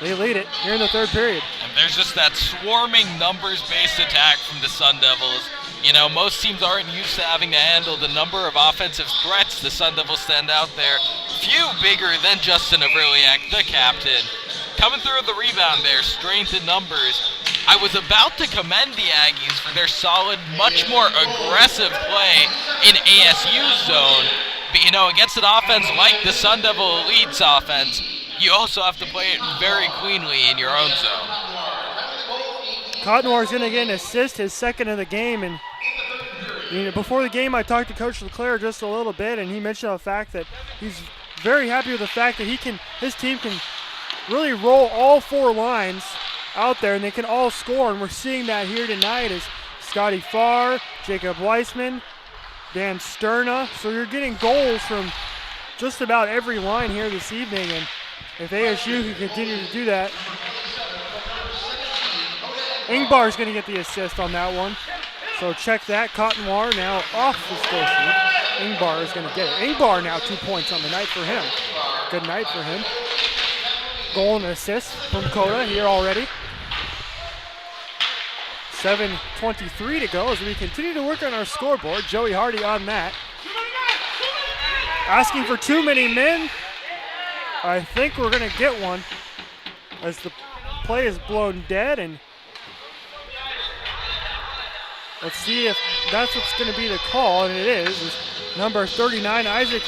They lead it here in the third period. And there's just that swarming numbers-based attack from the Sun Devils. You know, most teams aren't used to having to handle the number of offensive threats the Sun Devils send out there. Few bigger than Justin Havrilyak, the captain. Coming through with the rebound there, strength in numbers. I was about to commend the Aggies for their solid, much more aggressive play in ASU's zone. But, you know, against an offense like the Sun Devil Elite's offense, you also have to play it very cleanly in your own zone. Cottonwar's going to get an assist, his second of the game. And before the game, I talked to Coach LeClaire just a little bit, and he mentioned the fact that he's very happy with the fact that his team can really roll all 4 lines out there and they can all score, and we're seeing that here tonight as Scotty Farr, Jacob Weissman, Dan Sterna. So you're getting goals from just about every line here this evening, and if ASU can continue to do that, Ingbar is going to get the assist on that one. So check that. Cottonwar now off the score sheet. Ingbar is going to get it. Ingbar now 2 points on the night for him. Good night for him. Goal and assist from Coda here already. 7:23 to go as we continue to work on our scoreboard. Joey Hardy on that. Asking for too many men. I think we're going to get one as the play is blown dead, and let's see if that's what's going to be the call, and it is. Number 39, Isaac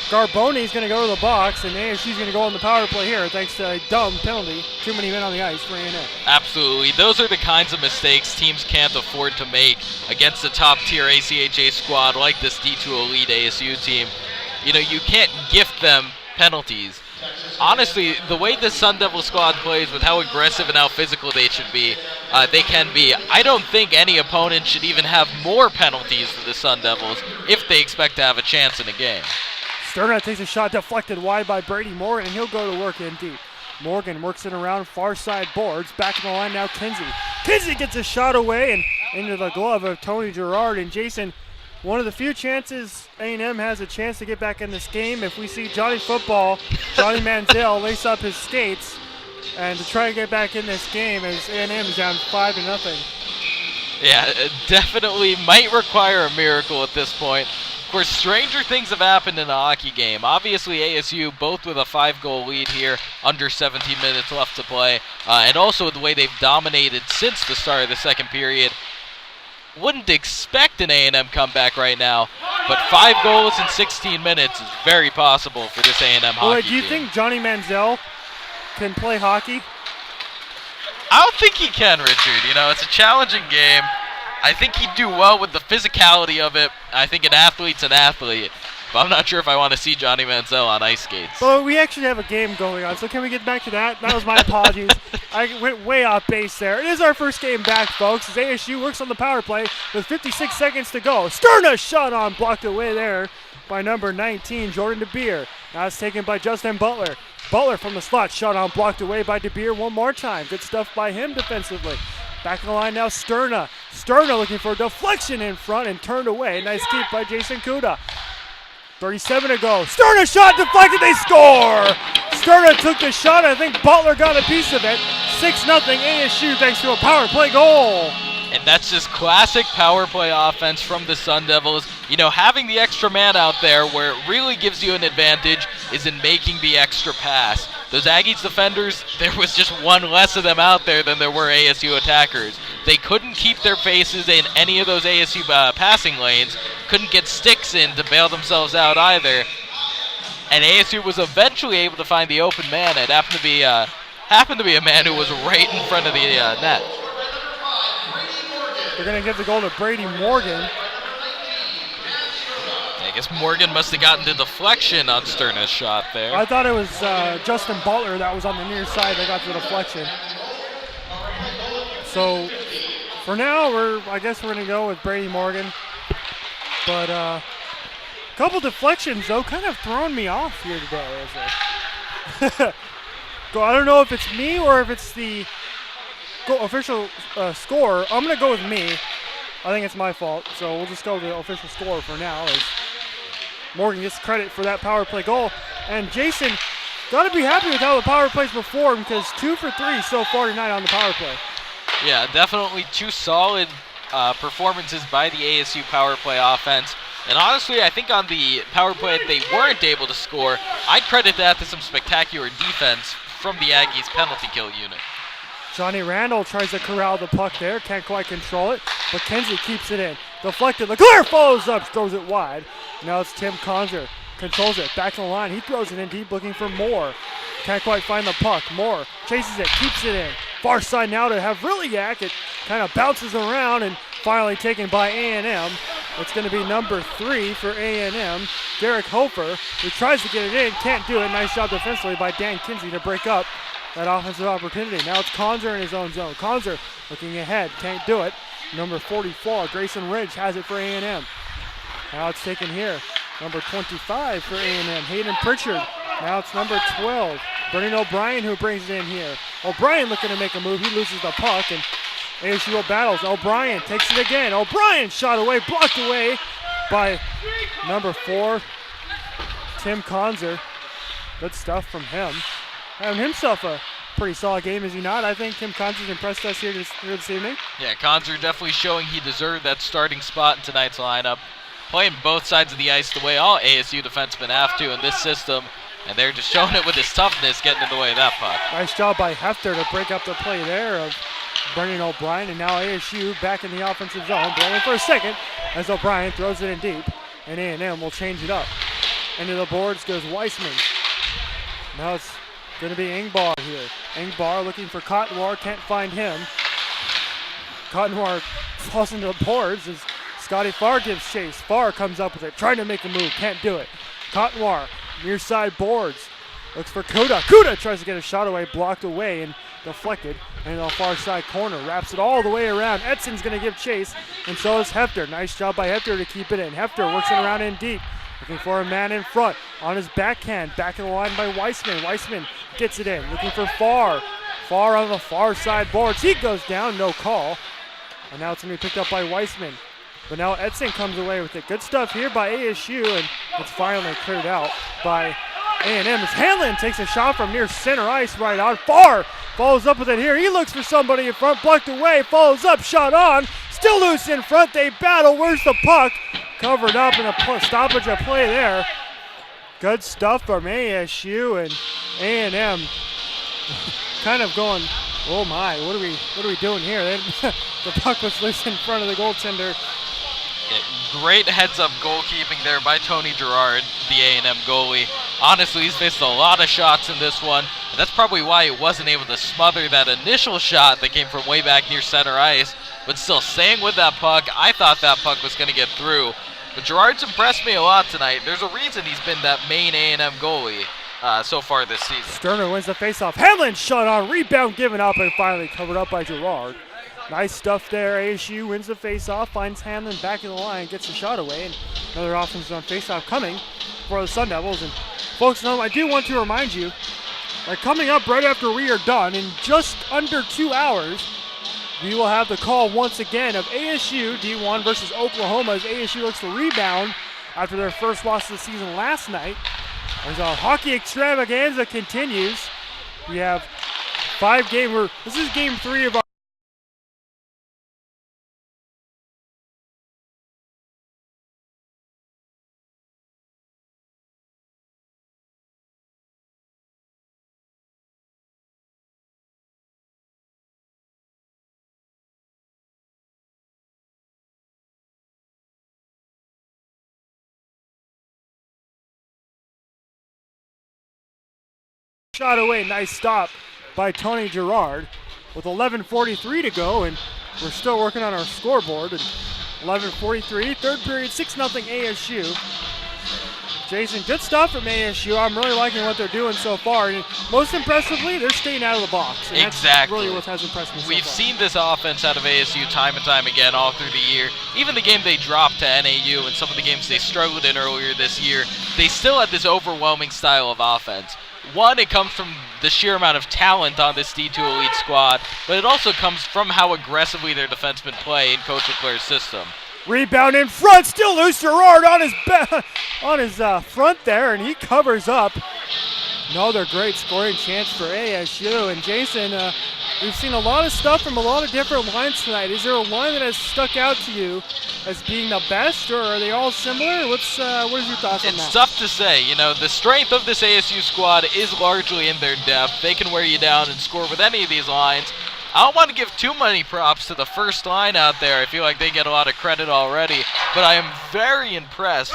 Garboni is going to go to the box, and ASU is going to go on the power play here thanks to a dumb penalty. Too many men on the ice for A&M. Absolutely. Those are the kinds of mistakes teams can't afford to make against a top-tier ACHA squad like this D2 Elite ASU team. You know, you can't gift them penalties. Honestly, the way the Sun Devil squad plays with how aggressive and how physical they can be, I don't think any opponent should even have more penalties than the Sun Devils if they expect to have a chance in a game. Sterna takes a shot deflected wide by Brady Morgan, and he'll go to work in deep. Morgan works it around far side boards. Back in the line now, Kinsey. Kinsey gets a shot away and into the glove of Tony Gerard. And Jason, one of the few chances A&M has a chance to get back in this game if we see Johnny Football, Johnny Manziel, lace up his skates and to try to get back in this game as A&M is down 5-0. Yeah, it definitely might require a miracle at this point. Of course, stranger things have happened in a hockey game. Obviously, ASU both with a 5-goal lead here, under 17 minutes left to play, and also the way they've dominated since the start of the second period. Wouldn't expect an A&M comeback right now, but 5 goals in 16 minutes is very possible for this A&M hockey team. Do you think Johnny Manziel can play hockey? I don't think he can, Richard. You know, it's a challenging game. I think he'd do well with the physicality of it. I think an athlete's an athlete. But I'm not sure if I want to see Johnny Manziel on ice skates. Well, we actually have a game going on, so can we get back to that? That was my apologies. I went way off base there. It is our first game back, folks, as ASU works on the power play with 56 seconds to go. Sterna shot on, blocked away there by number 19, Jordan DeBeer. Now it's taken by Justin Butler. Butler from the slot, shot on, blocked away by DeBeer one more time. Good stuff by him defensively. Back in the line now, Sterna. Sterna looking for a deflection in front and turned away. Nice keep by Jason Kuda. 37 to go. Sterna shot deflected, they score! Sterna took the shot, I think Butler got a piece of it. 6-0 ASU thanks to a power play goal. And that's just classic power play offense from the Sun Devils. You know, having the extra man out there where it really gives you an advantage is in making the extra pass. Those Aggies defenders, there was just one less of them out there than there were ASU attackers. They couldn't keep their faces in any of those ASU passing lanes, couldn't get sticks in to bail themselves out either. And ASU was eventually able to find the open man. It happened to be a man who was right in front of the net. They're going to give the goal to Brady Morgan. I guess Morgan must have gotten the deflection on Sterna's shot there. I thought it was Justin Butler that was on the near side that got the deflection. So for now, I guess we're going to go with Brady Morgan. But a couple deflections, though, kind of throwing me off here today. I don't know if it's me or if it's the official score. I'm going to go with me. I think it's my fault, so we'll just go with the official score for now as Morgan gets credit for that power play goal. And Jason, got to be happy with how the power plays performed because 2 for 3 so far tonight on the power play. Yeah, definitely 2 solid performances by the ASU power play offense. And honestly, I think on the power play that they weren't able to score, I'd credit that to some spectacular defense from the Aggies penalty kill unit. Johnny Randall tries to corral the puck there, can't quite control it, but Kenzie keeps it in. Deflected, Leclerc follows up, throws it wide. Now it's Tim Conzer, controls it, back in the line, he throws it in deep looking for Moore. Can't quite find the puck, Moore chases it, keeps it in. Far side now to have Rilliak, it kind of bounces around and finally taken by A&M. It's going to be number 3 for A&M, Derek Hofer, who tries to get it in, can't do it. Nice job defensively by Dan Kinsey to break up that offensive opportunity. Now it's Conzer in his own zone. Conzer looking ahead, can't do it. Number 44, Grayson Ridge has it for A&M. Now it's taken here. Number 25 for A&M, Hayden Pritchard. Now it's number 12, Brennan O'Brien, who brings it in here. O'Brien looking to make a move. He loses the puck, and ASU battles. O'Brien takes it again. O'Brien shot away, blocked away by number 4, Tim Conzer. Good stuff from him. Having himself a pretty solid game, is he not? I think Tim Conzer's impressed us here this evening. Yeah, Conzer definitely showing he deserved that starting spot in tonight's lineup. Playing both sides of the ice the way all ASU defensemen have to in this system, and they're just showing it with his toughness, getting in the way of that puck. Nice job by Hefter to break up the play there of Brennan O'Brien, and now ASU back in the offensive zone. Brennan for a second as O'Brien throws it in deep, and A&M will change it up. Into the boards goes Weissman. Now it's going to be Engbar here. Engbar looking for Cottonwar, can't find him. Cottonwar falls into the boards as Scotty Farr gives chase. Farr comes up with it, trying to make a move, can't do it. Cottonwar, near side boards, looks for Kuda. Kuda tries to get a shot away, blocked away and deflected. And on the far side corner, wraps it all the way around. Edson's going to give chase, and so is Hefter. Nice job by Hefter to keep it in. Hefter works it around in deep, looking for a man in front. On his backhand, back of the line by Weissman. Weissman gets it in, looking for Farr. Farr on the far side boards. He goes down, no call. And now it's going to be picked up by Weissman. But now Edson comes away with it. Good stuff here by ASU, and it's finally cleared out by A&M. As Hanlon takes a shot from near center ice right on. Farr follows up with it here. He looks for somebody in front, blocked away, follows up, shot on. Still loose in front, they battle. Where's the puck? Covered up in a stoppage of play there. Good stuff from ASU, and A&M kind of going, oh my, what are we doing here? The puck was loose in front of the goaltender. Great heads-up goalkeeping there by Tony Gerard, the A&M goalie. Honestly, he's missed a lot of shots in this one, and that's probably why he wasn't able to smother that initial shot that came from way back near center ice, but still staying with that puck. I thought that puck was going to get through, but Gerard's impressed me a lot tonight. There's a reason he's been that main A&M goalie so far this season. Sterner wins the faceoff. Hamlin shot on, rebound given up, and finally covered up by Gerard. Nice stuff there. ASU wins the faceoff, finds Hanlon back in the line, gets the shot away, and another offensive on faceoff coming for the Sun Devils. And folks, I do want to remind you that coming up right after we are done, in just under 2 hours, we will have the call once again of ASU D1 versus Oklahoma as ASU looks to rebound after their first loss of the season last night. As our hockey extravaganza continues, we have 5 games. This is game 3 of our shot away. Nice stop by Tony Gerard with 11:43 to go, and we're still working on our scoreboard. And 11:43, third period, 6-0 ASU. Jason, good stuff from ASU. I'm really liking what they're doing so far. And most impressively, they're staying out of the box. And exactly. That's really what has impressed me so We've far. seen this offense out of ASU time and time again all through the year. Even the game they dropped to NAU and some of the games they struggled in earlier this year, they still had this overwhelming style of offense. One, it comes from the sheer amount of talent on this D2 Elite squad, but it also comes from how aggressively their defensemen play in Coach LeClair's system. Rebound in front, still loose. Gerard on his front there, and he covers up. Another great scoring chance for ASU. And Jason, we've seen a lot of stuff from a lot of different lines tonight. Is there a line that has stuck out to you as being the best, or are they all similar? What is your thoughts on that? It's tough to say. You know, the strength of this ASU squad is largely in their depth. They can wear you down and score with any of these lines. I don't want to give too many props to the first line out there. I feel like they get a lot of credit already, but I am very impressed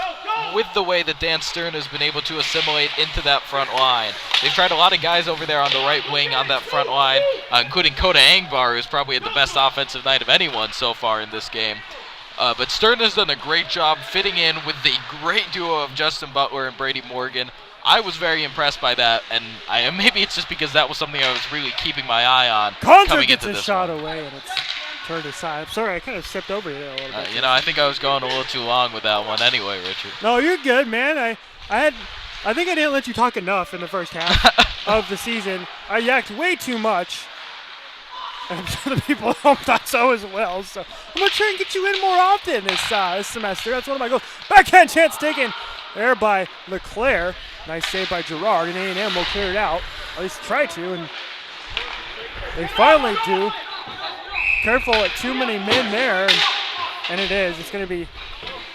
with the way that Dan Stern has been able to assimilate into that front line. They've tried a lot of guys over there on the right wing on that front line, including Koda Angbar, who's probably had the best offensive night of anyone so far in this game. But Stern has done a great job fitting in with the great duo of Justin Butler and Brady Morgan. I was very impressed by that, and maybe it's just because that was something I was really keeping my eye on coming into this shot one. away, and it's turned aside. I'm sorry, I kind of stepped over you there a little bit. I think I was going a little too long with that one anyway, Richard. No, you're good, man. I think I didn't let you talk enough in the first half of the season. I yacked way too much. And I'm sure the people at home thought so as well. So I'm going to try and get you in more often this semester. That's one of my goals. Backhand chance taken there by LeClaire. Nice save by Gerard, and A&M will clear it out. At least try to, and they finally do. Careful at too many men there, and it is. It's going to be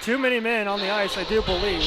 too many men on the ice, I do believe,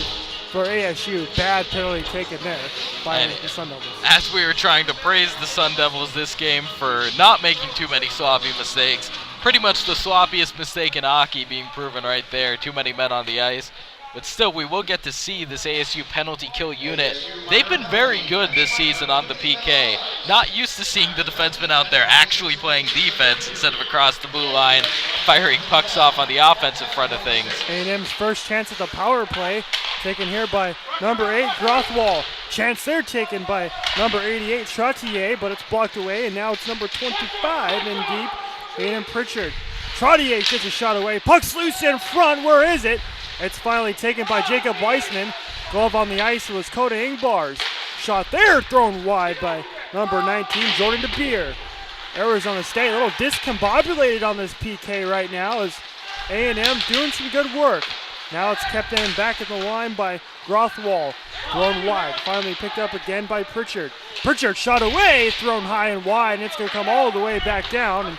for ASU. Bad penalty taken there by the Sun Devils. As we were trying to praise the Sun Devils this game for not making too many sloppy mistakes, pretty much the sloppiest mistake in hockey being proven right there. Too many men on the ice. But still, we will get to see this ASU penalty kill unit. They've been very good this season on the PK. Not used to seeing the defensemen out there actually playing defense instead of across the blue line, firing pucks off on the offensive front of things. A&M's first chance at the power play, taken here by number 8, Grothwall. Chance there taken by number 88, Trottier, but it's blocked away, and now it's number 25 in deep, A&M Pritchard. Trottier gets a shot away. Puck's loose in front. Where is it? It's finally taken by Jacob Weissman. Glove on the ice was Coda Ingbar's. Shot there thrown wide by number 19, Jordan DeBeer. Arizona State a little discombobulated on this PK right now as A&M doing some good work. Now it's kept in back at the line by Grothwall. Thrown wide. Finally picked up again by Pritchard. Pritchard shot away, thrown high and wide, and it's going to come all the way back down. And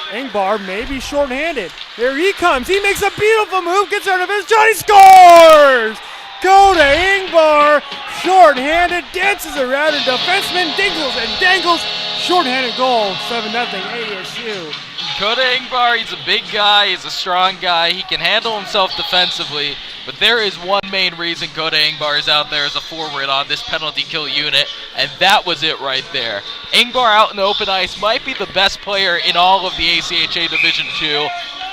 Ingbar may be shorthanded. Here he comes. He makes a beautiful move, gets out of his shot, he scores! Go to Ingbar, shorthanded, dances around, and defenseman dingles and dangles. Shorthanded goal, 7-0 ASU. Coda Ingbar, he's a big guy, he's a strong guy, he can handle himself defensively, but there is one main reason Coda Ingbar is out there as a forward on this penalty kill unit, and that was it right there. Ingbar out in the open ice might be the best player in all of the ACHA Division II,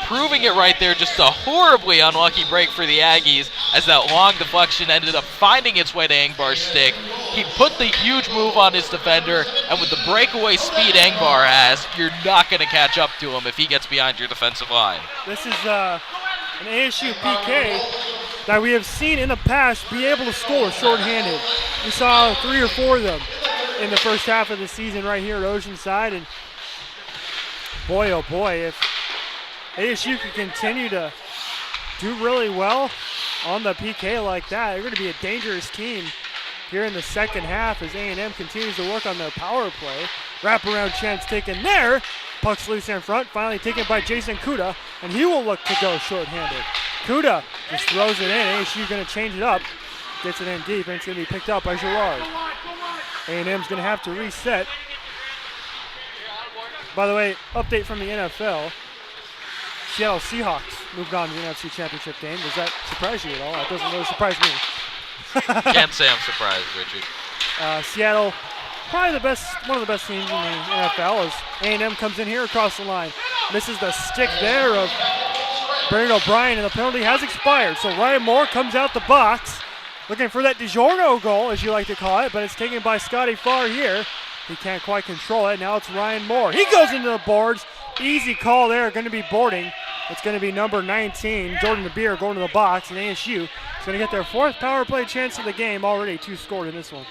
proving it right there. Just a horribly unlucky break for the Aggies as that long deflection ended up finding its way to Ingbar's stick. He put the huge move on his defender, and with the breakaway speed Ingbar has, you're not going to catch up to him if he gets behind your defensive line. This is an ASU PK that we have seen in the past be able to score shorthanded. We saw 3 or 4 of them in the first half of the season right here at Oceanside, and boy, oh boy, if ASU can continue to do really well on the PK like that, they're going to be a dangerous team here in the second half as A&M continues to work on their power play. Wraparound chance taken there. Puck's loose in front, finally taken by Jason Kuda, and he will look to go shorthanded. Kuda just throws it in. ASU going to change it up. Gets it in deep, and it's going to be picked up by Gerard. A&M's going to have to reset. By the way, update from the NFL. Seattle Seahawks moved on to the NFC Championship game. Does that surprise you at all? That doesn't really surprise me. Can't say I'm surprised, Richard. Seattle, probably one of the best teams in the NFL as A&M comes in here across the line. Misses the stick there of Brandon O'Brien, and the penalty has expired. So Ryan Moore comes out the box, looking for that DiGiorno goal, as you like to call it, but it's taken by Scotty Farr here. He can't quite control it. Now it's Ryan Moore. He goes into the boards. Easy call there, going to be boarding. It's going to be number 19, Jordan DeBeer, going to the box, and ASU is going to get their 4th power play chance of the game. Already 2 scored in this one.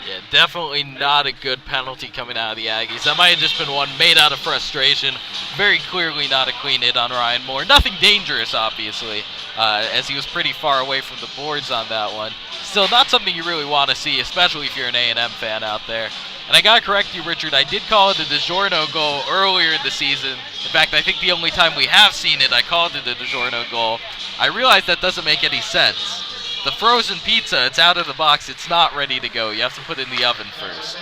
Yeah, definitely not a good penalty coming out of the Aggies. That might have just been one made out of frustration. Very clearly not a clean hit on Ryan Moore. Nothing dangerous, obviously, as he was pretty far away from the boards on that one. Still, not something you really want to see, especially if you're an A&M fan out there. And I gotta correct you, Richard, I did call it a DiGiorno goal earlier in the season. In fact, I think the only time we have seen it, I called it a DiGiorno goal. I realize that doesn't make any sense. The frozen pizza, it's out of the box, it's not ready to go. You have to put it in the oven first.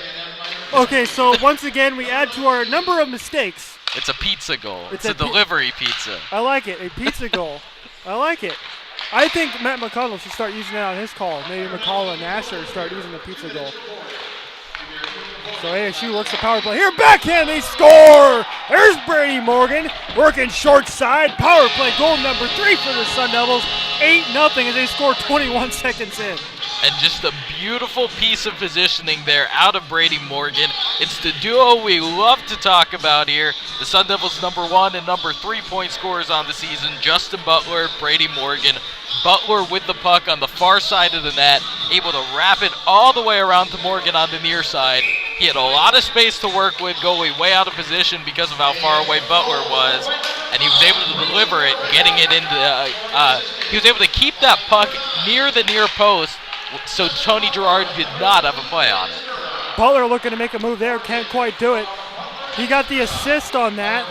Okay, so once again, we add to our number of mistakes. It's a pizza goal. It's a delivery pizza. I like it, a pizza goal. I like it. I think Matt McConnell should start using that on his call. Maybe McCall and Asher start using the pizza goal. So ASU works the power play. Here, backhand, they score! There's Brady Morgan working short side. Power play goal number 3 for the Sun Devils. 8-0 as they score 21 seconds in. And just a beautiful piece of positioning there out of Brady Morgan. It's the duo we love to talk about here. The Sun Devils' number 1 and number 3 point scorers on the season, Justin Butler, Brady Morgan. Butler with the puck on the far side of the net, able to wrap it all the way around to Morgan on the near side. He had a lot of space to work with, goalie way out of position because of how far away Butler was, and he was able to deliver it, getting it into, he was able to keep that puck near the near post, so Tony Girard did not have a play on it. Butler looking to make a move there, can't quite do it. He got the assist on that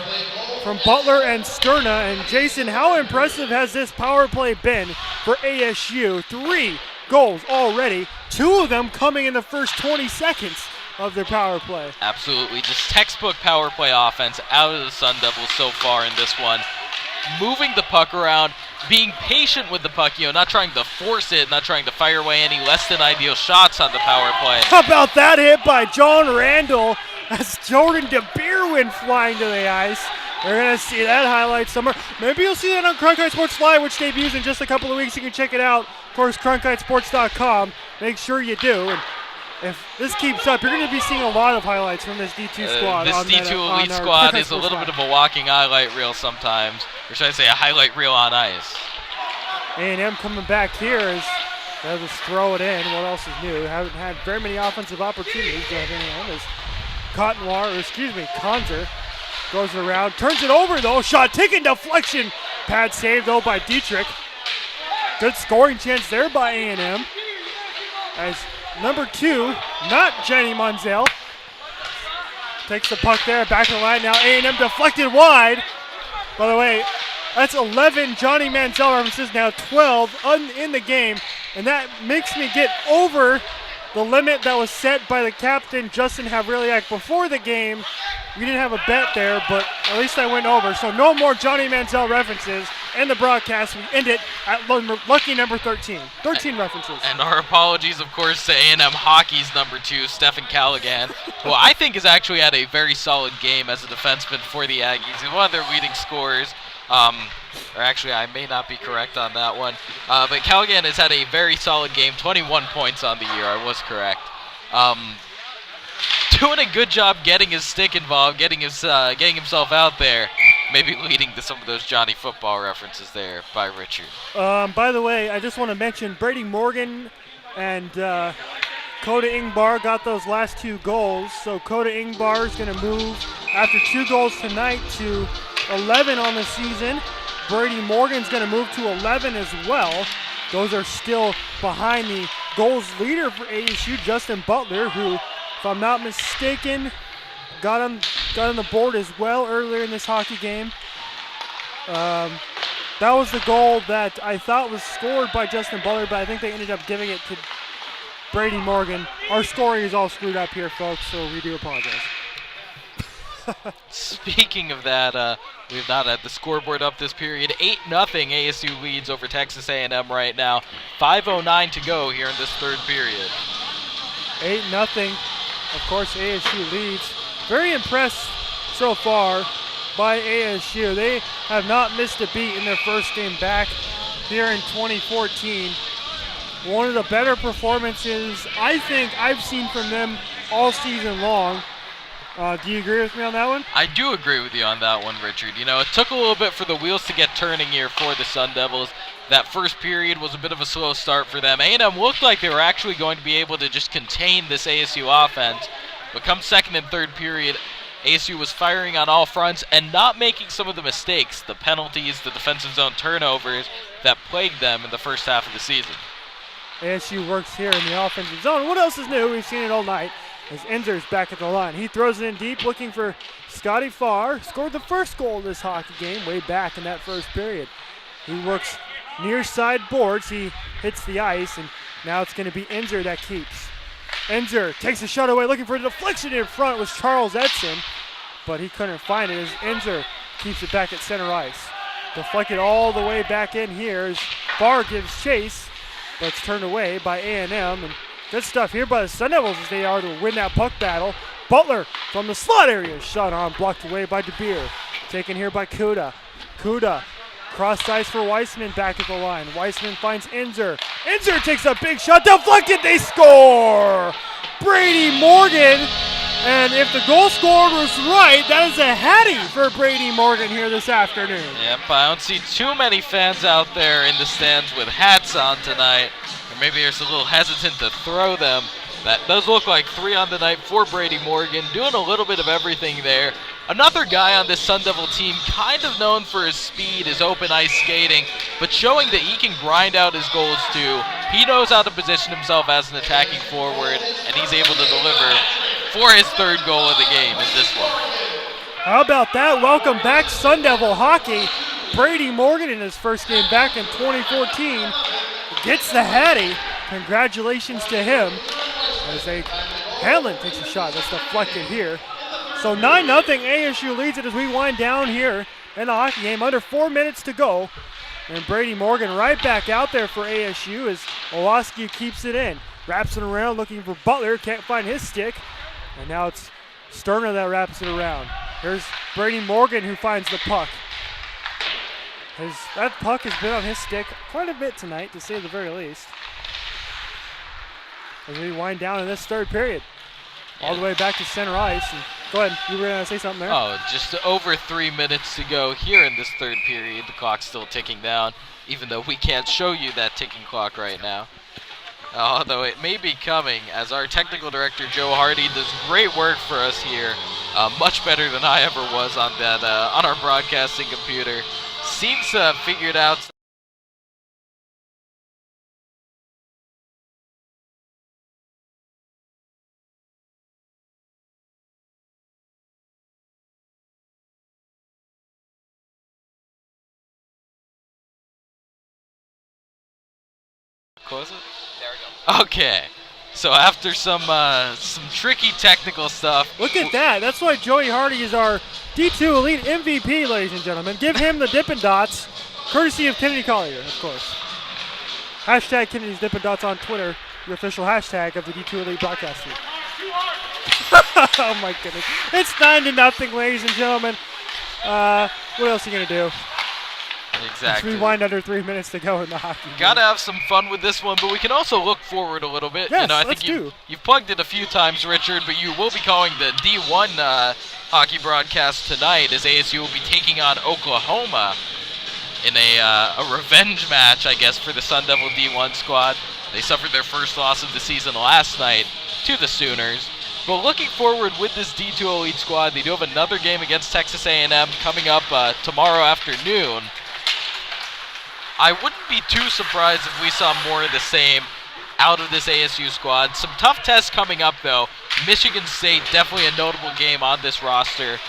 from Butler and Sterna. And Jason, how impressive has this power play been for ASU? 3 goals already, 2 of them coming in the first 20 seconds of their power play. Absolutely, just textbook power play offense out of the Sun Devils so far in this one. Moving the puck around, being patient with the puck, not trying to force it, not trying to fire away any less than ideal shots on the power play. How about that hit by John Randall as Jordan DeBeer went flying to the ice. We're going to see that highlight somewhere. Maybe you'll see that on Cronkite Sports Live, which debuts in just a couple of weeks. You can check it out. Of course, cronkitesports.com. Make sure you do. And if this keeps up, you're going to be seeing a lot of highlights from this D2 squad. This D2 Elite squad is a little bit of a walking highlight reel sometimes. Or should I say a highlight reel on ice. A&M coming back here as they'll just throw it in. What else is new? Haven't had very many offensive opportunities. A&M is Conzer goes around, turns it over though. Shot taken, deflection. Pad saved though by Dietrich. Good scoring chance there by A&M. As number 2, not Jenny Munzel, takes the puck there, back of the line now. A&M deflected wide. By the way, that's 11 Johnny Manziel references, now 12 in the game, and that makes me get over the limit that was set by the captain, Justin Havrilyak, before the game. We didn't have a bet there, but at least I went over. So no more Johnny Manziel references in the broadcast. We end it at lucky number 13. 13 references. And our apologies, of course, to A&M Hockey's number 2, Stefan Callaghan, who I think has actually had a very solid game as a defenseman for the Aggies. He's one of their leading scorers. Or actually, I may not be correct on that one. But Callaghan has had a very solid game, 21 points on the year. I was correct. Doing a good job getting his stick involved, getting himself out there, maybe leading to some of those Johnny football references there by Richard. By the way, I just want to mention Brady Morgan and Coda Ingbar got those last 2 goals. So Coda Ingbar is going to move after 2 goals tonight to 11 on the season. Brady Morgan's going to move to 11 as well. Those are still behind the goals leader for ASU, Justin Butler, who, if I'm not mistaken, got on the board as well earlier in this hockey game. That was the goal that I thought was scored by Justin Butler, but I think they ended up giving it to Brady Morgan. Our scoring is all screwed up here, folks, so we do apologize. Speaking of that, we've not had the scoreboard up this period. 8-0 ASU leads over Texas A&M right now. 5:09 to go here in this third period. 8-0. Of course, ASU leads. Very impressed so far by ASU. They have not missed a beat in their first game back here in 2014. One of the better performances I think I've seen from them all season long. Do you agree with me on that one? I do agree with you on that one, Richard. It took a little bit for the wheels to get turning here for the Sun Devils. That first period was a bit of a slow start for them. A&M looked like they were actually going to be able to just contain this ASU offense. But come second and third period, ASU was firing on all fronts and not making some of the mistakes, the penalties, the defensive zone turnovers that plagued them in the first half of the season. ASU works here in the offensive zone. What else is new? We've seen it all night. As Enzer's back at the line. He throws it in deep, looking for Scotty Farr. Scored the first goal of this hockey game way back in that first period. He works near side boards. He hits the ice, and now it's going to be Enzer that keeps. Enzer takes a shot away, looking for a deflection in front. It was Charles Edson, but he couldn't find it as Enzer keeps it back at center ice. Deflected all the way back in here as Farr gives chase, but it's turned away by A&M. And good stuff here by the Sun Devils as they are to win that puck battle. Butler from the slot area. Shot on, blocked away by DeBeer. Taken here by Kuda. Kuda, cross ice for Weissman back at the line. Weissman finds Inzer. Inzer takes a big shot, deflected, they score! Brady Morgan, and if the goal scorer was right, that is a hattie for Brady Morgan here this afternoon. Yep, I don't see too many fans out there in the stands with hats on tonight, or maybe they're a little hesitant to throw them. That does look like 3 on the night for Brady Morgan, doing a little bit of everything there. Another guy on this Sun Devil team, kind of known for his speed, his open ice skating, but showing that he can grind out his goals too. He knows how to position himself as an attacking forward, and he's able to deliver for his 3rd goal of the game in this one. How about that? Welcome back, Sun Devil hockey. Brady Morgan in his first game back in 2014 gets the hattie. Congratulations to him. As Hanlon takes a shot that's deflected here. So 9-0 ASU leads it as we wind down here in the hockey game. Under 4 minutes to go. And Brady Morgan right back out there for ASU as Owoski keeps it in. Wraps it around looking for Butler. Can't find his stick. And now it's Sterner that wraps it around. Here's Brady Morgan who finds the puck. That puck has been on his stick quite a bit tonight, to say the very least. As we wind down in this 3rd period. All the way back to center ice. And go ahead, you were going to say something there? Oh, just over 3 minutes to go here in this 3rd period. The clock's still ticking down, even though we can't show you that ticking clock right now. Although it may be coming, as our technical director, Joe Hardy, does great work for us here. Much better than I ever was on that on our broadcasting computer. Seems to have figured out. Close it? There we go. Okay. So after some tricky technical stuff. Look at that. That's why Joey Hardy is our D2 Elite MVP, ladies and gentlemen. Give him the Dippin' Dots, courtesy of Kennedy Collier, of course. Hashtag Kennedy's Dippin' Dots on Twitter, the official hashtag of the D2 Elite broadcast team. Oh my goodness. It's 9-0, ladies and gentlemen. What else are you going to do? Exactly. Let's rewind under 3 minutes to go in the hockey game. Gotta have some fun with this one, but we can also look forward a little bit. Yes, you know, I think you've plugged it a few times, Richard, but you will be calling the D1 hockey broadcast tonight as ASU will be taking on Oklahoma in a revenge match, I guess, for the Sun Devil D1 squad. They suffered their first loss of the season last night to the Sooners. But looking forward with this D2 Elite squad, they do have another game against Texas A&M coming up tomorrow afternoon. I wouldn't be too surprised if we saw more of the same out of this ASU squad. Some tough tests coming up, though. Michigan State, definitely a notable game on this roster.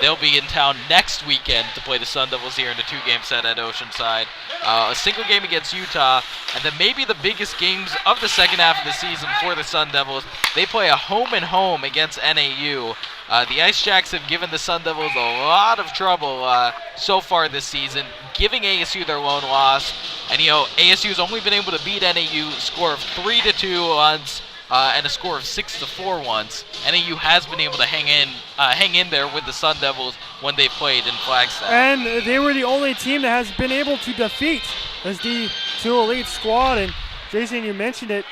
They'll be in town next weekend to play the Sun Devils here in a 2-game set at Oceanside. A single game against Utah, and then maybe the biggest games of the second half of the season for the Sun Devils. They play a home-and-home against NAU. The Ice Jacks have given the Sun Devils a lot of trouble so far this season, giving ASU their lone loss. And, you know, ASU's only been able to beat NAU, score of 3-2 once, and a score of 6-4 once. NAU has been able to hang in there with the Sun Devils when they played in Flagstaff. And they were the only team that has been able to defeat this D2 Elite squad. And Jason, you mentioned it.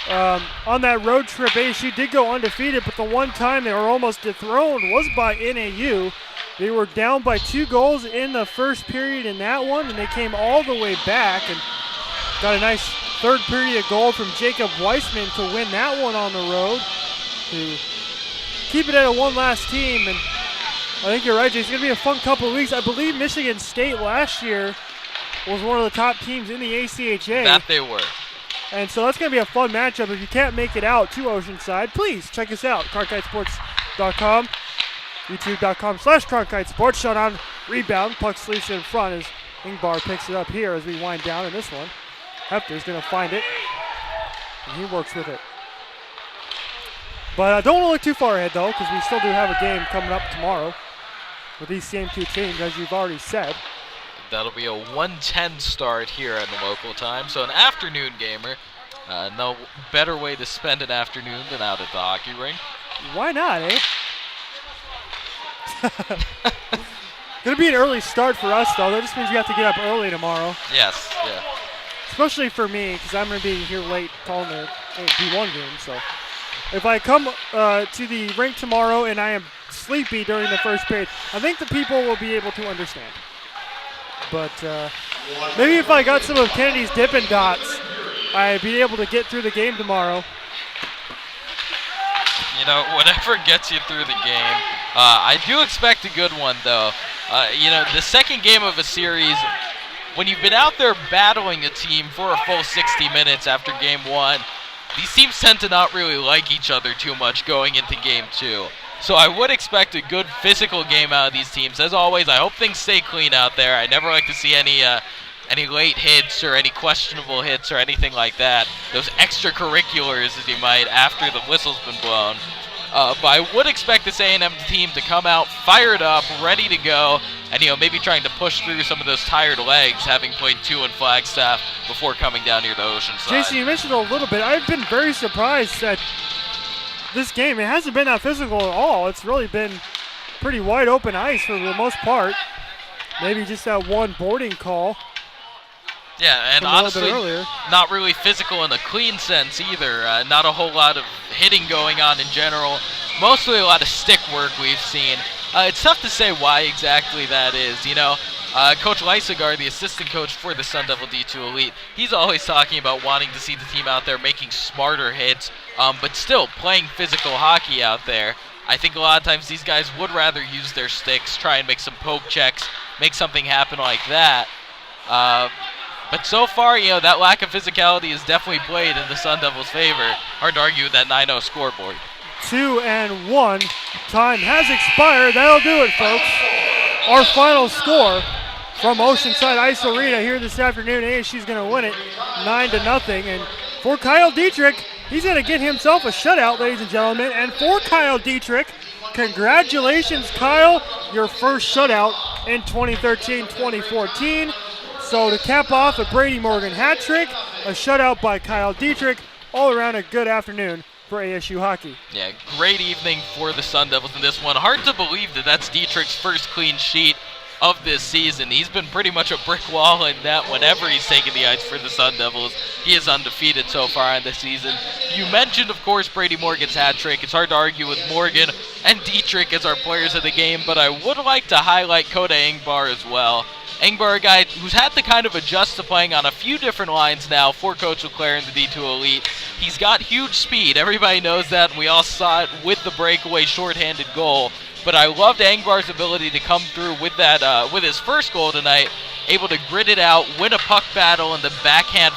On that road trip, ASU did go undefeated, but the one time they were almost dethroned was by NAU. They were down by 2 goals in the first period in that one, and they came all the way back and got a nice third period goal from Jacob Weissman to win that one on the road, to keep it at a one last team. And I think you're right, Jason. It's going to be a fun couple of weeks. I believe Michigan State last year was one of the top teams in the ACHA. That they were. And so that's going to be a fun matchup. If you can't make it out to Oceanside, please check us out, CronkiteSports.com, YouTube.com/CronkiteSports. Shot on rebound, puck sleeps in front as Ingbar picks it up here as we wind down in this one. Hefter's going to find it, and he works with it. But don't look too far ahead, though, because we still do have a game coming up tomorrow with these same 2 teams, as you've already said. That'll be a 1:10 start here at the local time, so an afternoon gamer. No better way to spend an afternoon than out at the hockey rink. Why not, eh? Gonna be an early start for us, though. That just means we have to get up early tomorrow. Yes, yeah. Especially for me, because I'm gonna be here late calling the D1 game. So if I come to the rink tomorrow and I am sleepy during the first period, I think the people will be able to understand. But maybe if I got some of Kennedy's Dippin' Dots, I'd be able to get through the game tomorrow. You know, whatever gets you through the game. I do expect a good one, though. You know, the second game of a series, when you've been out there battling a team for a full 60 minutes after game one, these teams tend to not really like each other too much going into game two. So I would expect a good physical game out of these teams. As always, I hope things stay clean out there. I never like to see any late hits or any questionable hits or anything like that. Those extracurriculars, as you might, after the whistle's been blown. But I would expect this A&M team to come out fired up, ready to go, and maybe trying to push through some of those tired legs, having played 2 in Flagstaff before coming down near the ocean side. Jason, you mentioned it a little bit. I've been very surprised that this game, it hasn't been that physical at all. It's really been pretty wide open ice for the most part. Maybe just that one boarding call. Yeah, and honestly, not really physical in a clean sense either. Not a whole lot of hitting going on in general. Mostly a lot of stick work we've seen. It's tough to say why exactly that is. Coach Lysigar, the assistant coach for the Sun Devil D2 Elite, he's always talking about wanting to see the team out there making smarter hits, but still playing physical hockey out there. I think a lot of times these guys would rather use their sticks, try and make some poke checks, make something happen like that. But so far, that lack of physicality has definitely played in the Sun Devils' favor. Hard to argue with that 9-0 scoreboard. 2-1. Time has expired. That'll do it, folks. Our final score from Oceanside Ice Arena here this afternoon. ASU's going to win it 9-0. And for Kyle Dietrich, he's going to get himself a shutout, ladies and gentlemen. And for Kyle Dietrich, congratulations, Kyle, your first shutout in 2013-2014. So to cap off a Brady Morgan hat trick, a shutout by Kyle Dietrich, all around a good afternoon for ASU hockey. Yeah, great evening for the Sun Devils in this one. Hard to believe that that's Dietrich's first clean sheet of this season. He's been pretty much a brick wall in that whenever he's taken the ice for the Sun Devils. He is undefeated so far in this season. You mentioned, of course, Brady Morgan's hat trick. It's hard to argue with Morgan and Dietrich as our players of the game, but I would like to highlight Koda Ingbar as well. Ingbar, a guy who's had to kind of adjust to playing on a few different lines now for Coach LeClaire in the D2 Elite. He's got huge speed. Everybody knows that, and we all saw it with the breakaway shorthanded goal. But I loved Angbar's ability to come through with that, with his first goal tonight, able to grit it out, win a puck battle, and the backhand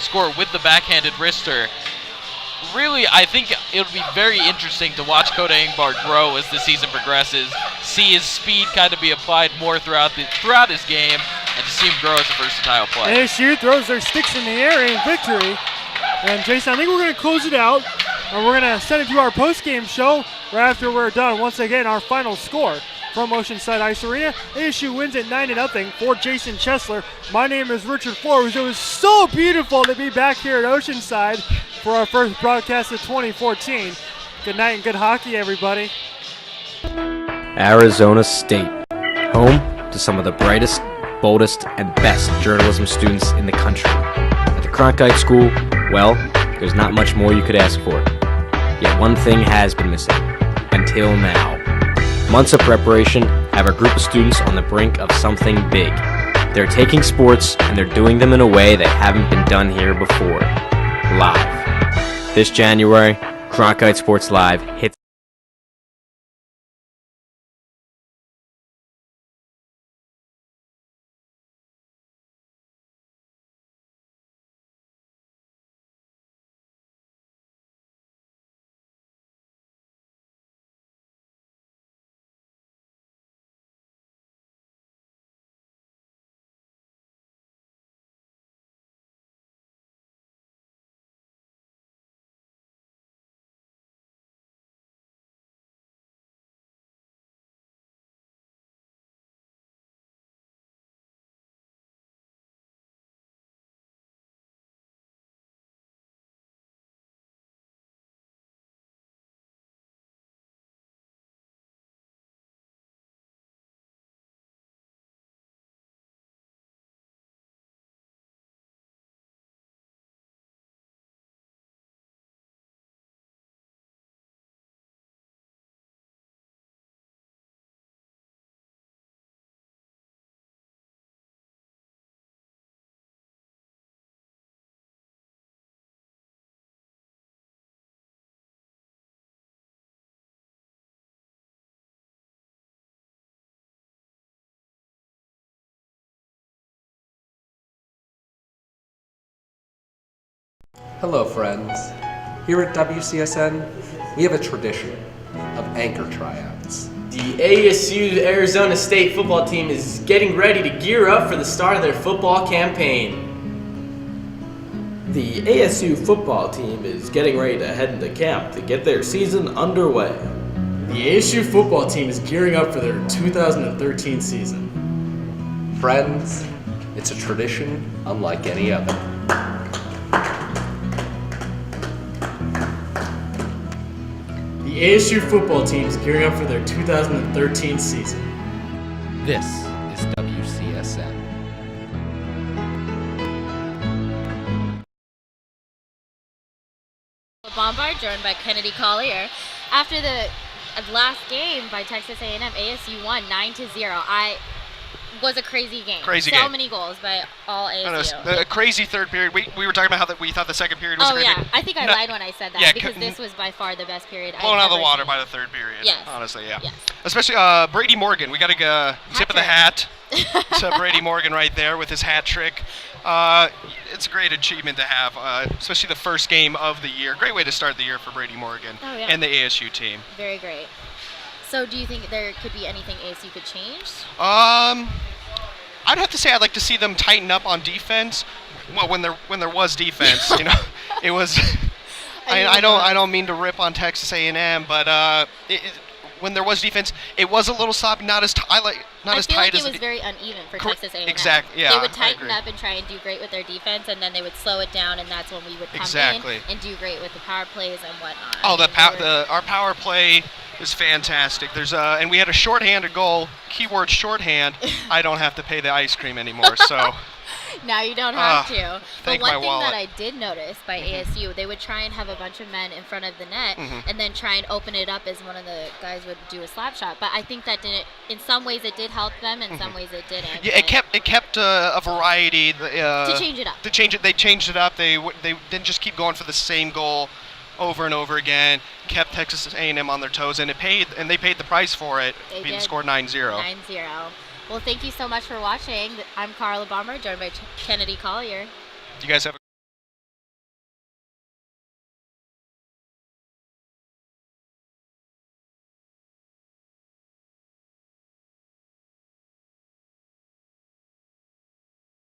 score with the backhanded wrister. Really, I think it'll be very interesting to watch Koda Ingbar grow as the season progresses, see his speed kind of be applied more throughout his game, and to see him grow as a versatile player. ASU throws their sticks in the air in victory. And Jason, I think we're going to close it out, and we're going to send it to our post-game show right after we're done. Once again, our final score from Oceanside Ice Arena. ASU wins it 9-0 for Jason Chesler. My name is Richard Flores. It was so beautiful to be back here at Oceanside for our first broadcast of 2014. Good night and good hockey, everybody. Arizona State, home to some of the brightest, boldest, and best journalism students in the country. At the Cronkite School, well, there's not much more you could ask for. Yet one thing has been missing, until now. Months of preparation have a group of students on the brink of something big. They're taking sports, and they're doing them in a way that haven't been done here before. Live. This January, Cronkite Sports Live hits Hello, friends. Here at WCSN, we have a tradition of anchor tryouts. The ASU Arizona State football team is getting ready to gear up for the start of their football campaign. The ASU football team is getting ready to head into camp to get their season underway. The ASU football team is gearing up for their 2013 season. Friends, it's a tradition unlike any other. The ASU football team is gearing up for their 2013 season. This is WCSN. Bombard, joined by Kennedy Collier. After the last game by Texas A&M, ASU won 9-0. Was a crazy game. Crazy so game. many goals by all ASU. The crazy third period. We were talking about how we thought the second period was a great period. I think I lied when I said that, yeah, because this was by far the best period I've blown out of the ever water seen. by the third period. Yes. Honestly, yeah. Yes. Especially Brady Morgan. We got to tip of the hat to Brady Morgan right there with his hat trick. It's a great achievement to have, especially the first game of the year. Great way to start the year for Brady Morgan and the ASU team. Very great. So do you think there could be anything ASU could change? I'd have to say I'd like to see them tighten up on defense. Well, when there was defense, it was. I don't mean to rip on Texas A&M, but when there was defense, it was a little sloppy, not as tight as it was very uneven for Texas A&M. Exactly. Yeah. They would tighten up and try and do great with their defense, and then they would slow it down, and that's when we would come in and do great with the power plays and whatnot. Oh, our power play is fantastic. There's and we had a shorthanded goal. Keyword shorthand. I don't have to pay the ice cream anymore. So. Now you don't have to. But one thing wallet. that I did notice by ASU, they would try and have a bunch of men in front of the net and then try and open it up as one of the guys would do a slap shot. But I think that didn't. In some ways, it did help them. In some ways, it didn't. Yeah, it kept a variety. To change it up. They changed it up. They didn't just keep going for the same goal over and over again. Kept Texas A&M on their toes, and they paid the price for it. Being scored 9-0. 9-0. Well, thank you so much for watching. I'm Carla Bomber, joined by Kennedy Collier. You guys have a